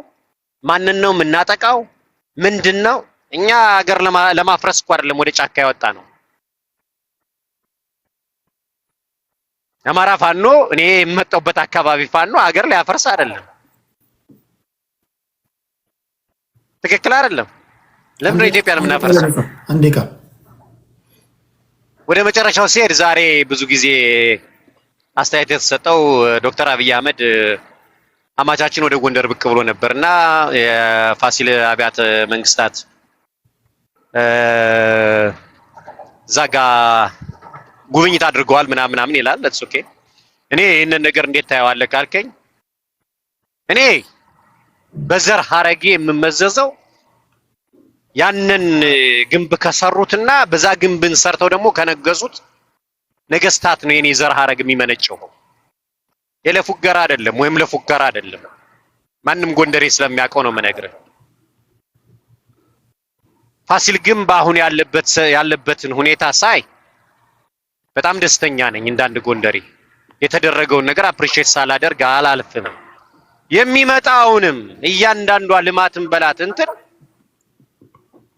[SPEAKER 7] ማንን ነው የምናጠቃው? ምንድነው? እኛ ሀገር ለማፍረስ እኮ አይደለም ወደ ጫካ ያወጣ ነው። አማራ ፋኖ እኔ የምመጣበት አካባቢ ፋኖ ሀገር ሊያፈርስ አይደለም። ትክክል አይደለም። ለምን ኢትዮጵያን የምናፈርሰው?
[SPEAKER 1] አንዴ
[SPEAKER 7] ወደ መጨረሻው ሲሄድ ዛሬ ብዙ ጊዜ አስተያየት የተሰጠው ዶክተር አብይ አህመድ አማቻችን ወደ ጎንደር ብቅ ብሎ ነበርና የፋሲል አብያተ መንግስታት ዛጋ ጉብኝት አድርገዋል ምናምን ይላል። ለትስ ኦኬ። እኔ ይሄንን ነገር እንዴት ታየዋለህ ካልከኝ እኔ በዘር ሐረጌ የምመዘዘው ያንን ግንብ ከሰሩትና በዛ ግንብን ሰርተው ደግሞ ከነገሱት ነገስታት ነው የኔ ዘር ሐረግ የሚመነጨው። የለፉገራ አይደለም ወይም ለፉገራ አይደለም። ማንም ጎንደሬ ስለሚያውቀው ነው የምነግርህ። ፋሲል ግንብ አሁን ያለበትን ሁኔታ ሳይ በጣም ደስተኛ ነኝ። እንዳንድ ጎንደሬ የተደረገውን ነገር አፕሪሺየት ሳላደርግ አላልፍም። የሚመጣውንም እያንዳንዷ ልማትን በላት እንትን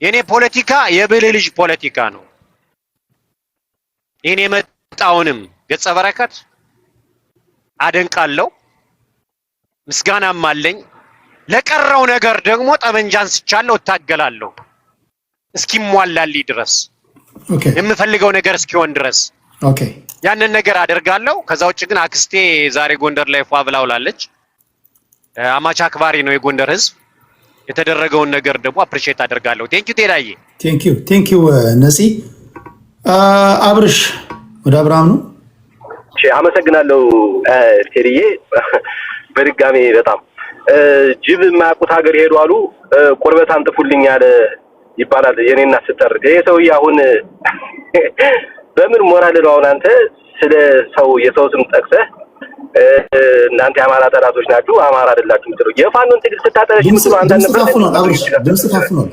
[SPEAKER 7] የኔ ፖለቲካ የብልህ ልጅ ፖለቲካ ነው። ይሄን የመጣውንም ገጸ በረከት አደንቃለሁ፣ ምስጋናም አለኝ። ለቀረው ነገር ደግሞ ጠመንጃን ስቻለሁ፣ እታገላለሁ እስኪሟላልኝ ድረስ የምፈልገው ነገር እስኪሆን ድረስ ያንን ነገር አደርጋለሁ። ከዛ ውጭ ግን አክስቴ ዛሬ ጎንደር ላይ ፏ ብላ ውላለች። አማች አክባሪ ነው የጎንደር ህዝብ። የተደረገውን ነገር ደግሞ አፕሪሺየት አደርጋለሁ። ቴንኪው ቴዳዬ።
[SPEAKER 1] ቴንኪው ነፂ። አብርሽ ወደ አብርሃም ነው።
[SPEAKER 8] አመሰግናለሁ ቴዲዬ። በድጋሜ በጣም ጅብ የማያውቁት ሀገር ሄዱ አሉ። ቁርበት አንጥፉልኝ ያለ ይባላል። የኔና ስተርግ ይሄ ሰውዬ አሁን በምን ሞራል ነው አሁን አንተ ስለ ሰው የሰው ስም ጠቅሰህ እናንተ የአማራ ጠላቶች ናችሁ፣ አማራ አይደላችሁም ትሉ የፋኖን ትግል ስታጠረሽ ምትሉ አንተ ነበር።
[SPEAKER 1] ድምጽ ታፍኗል።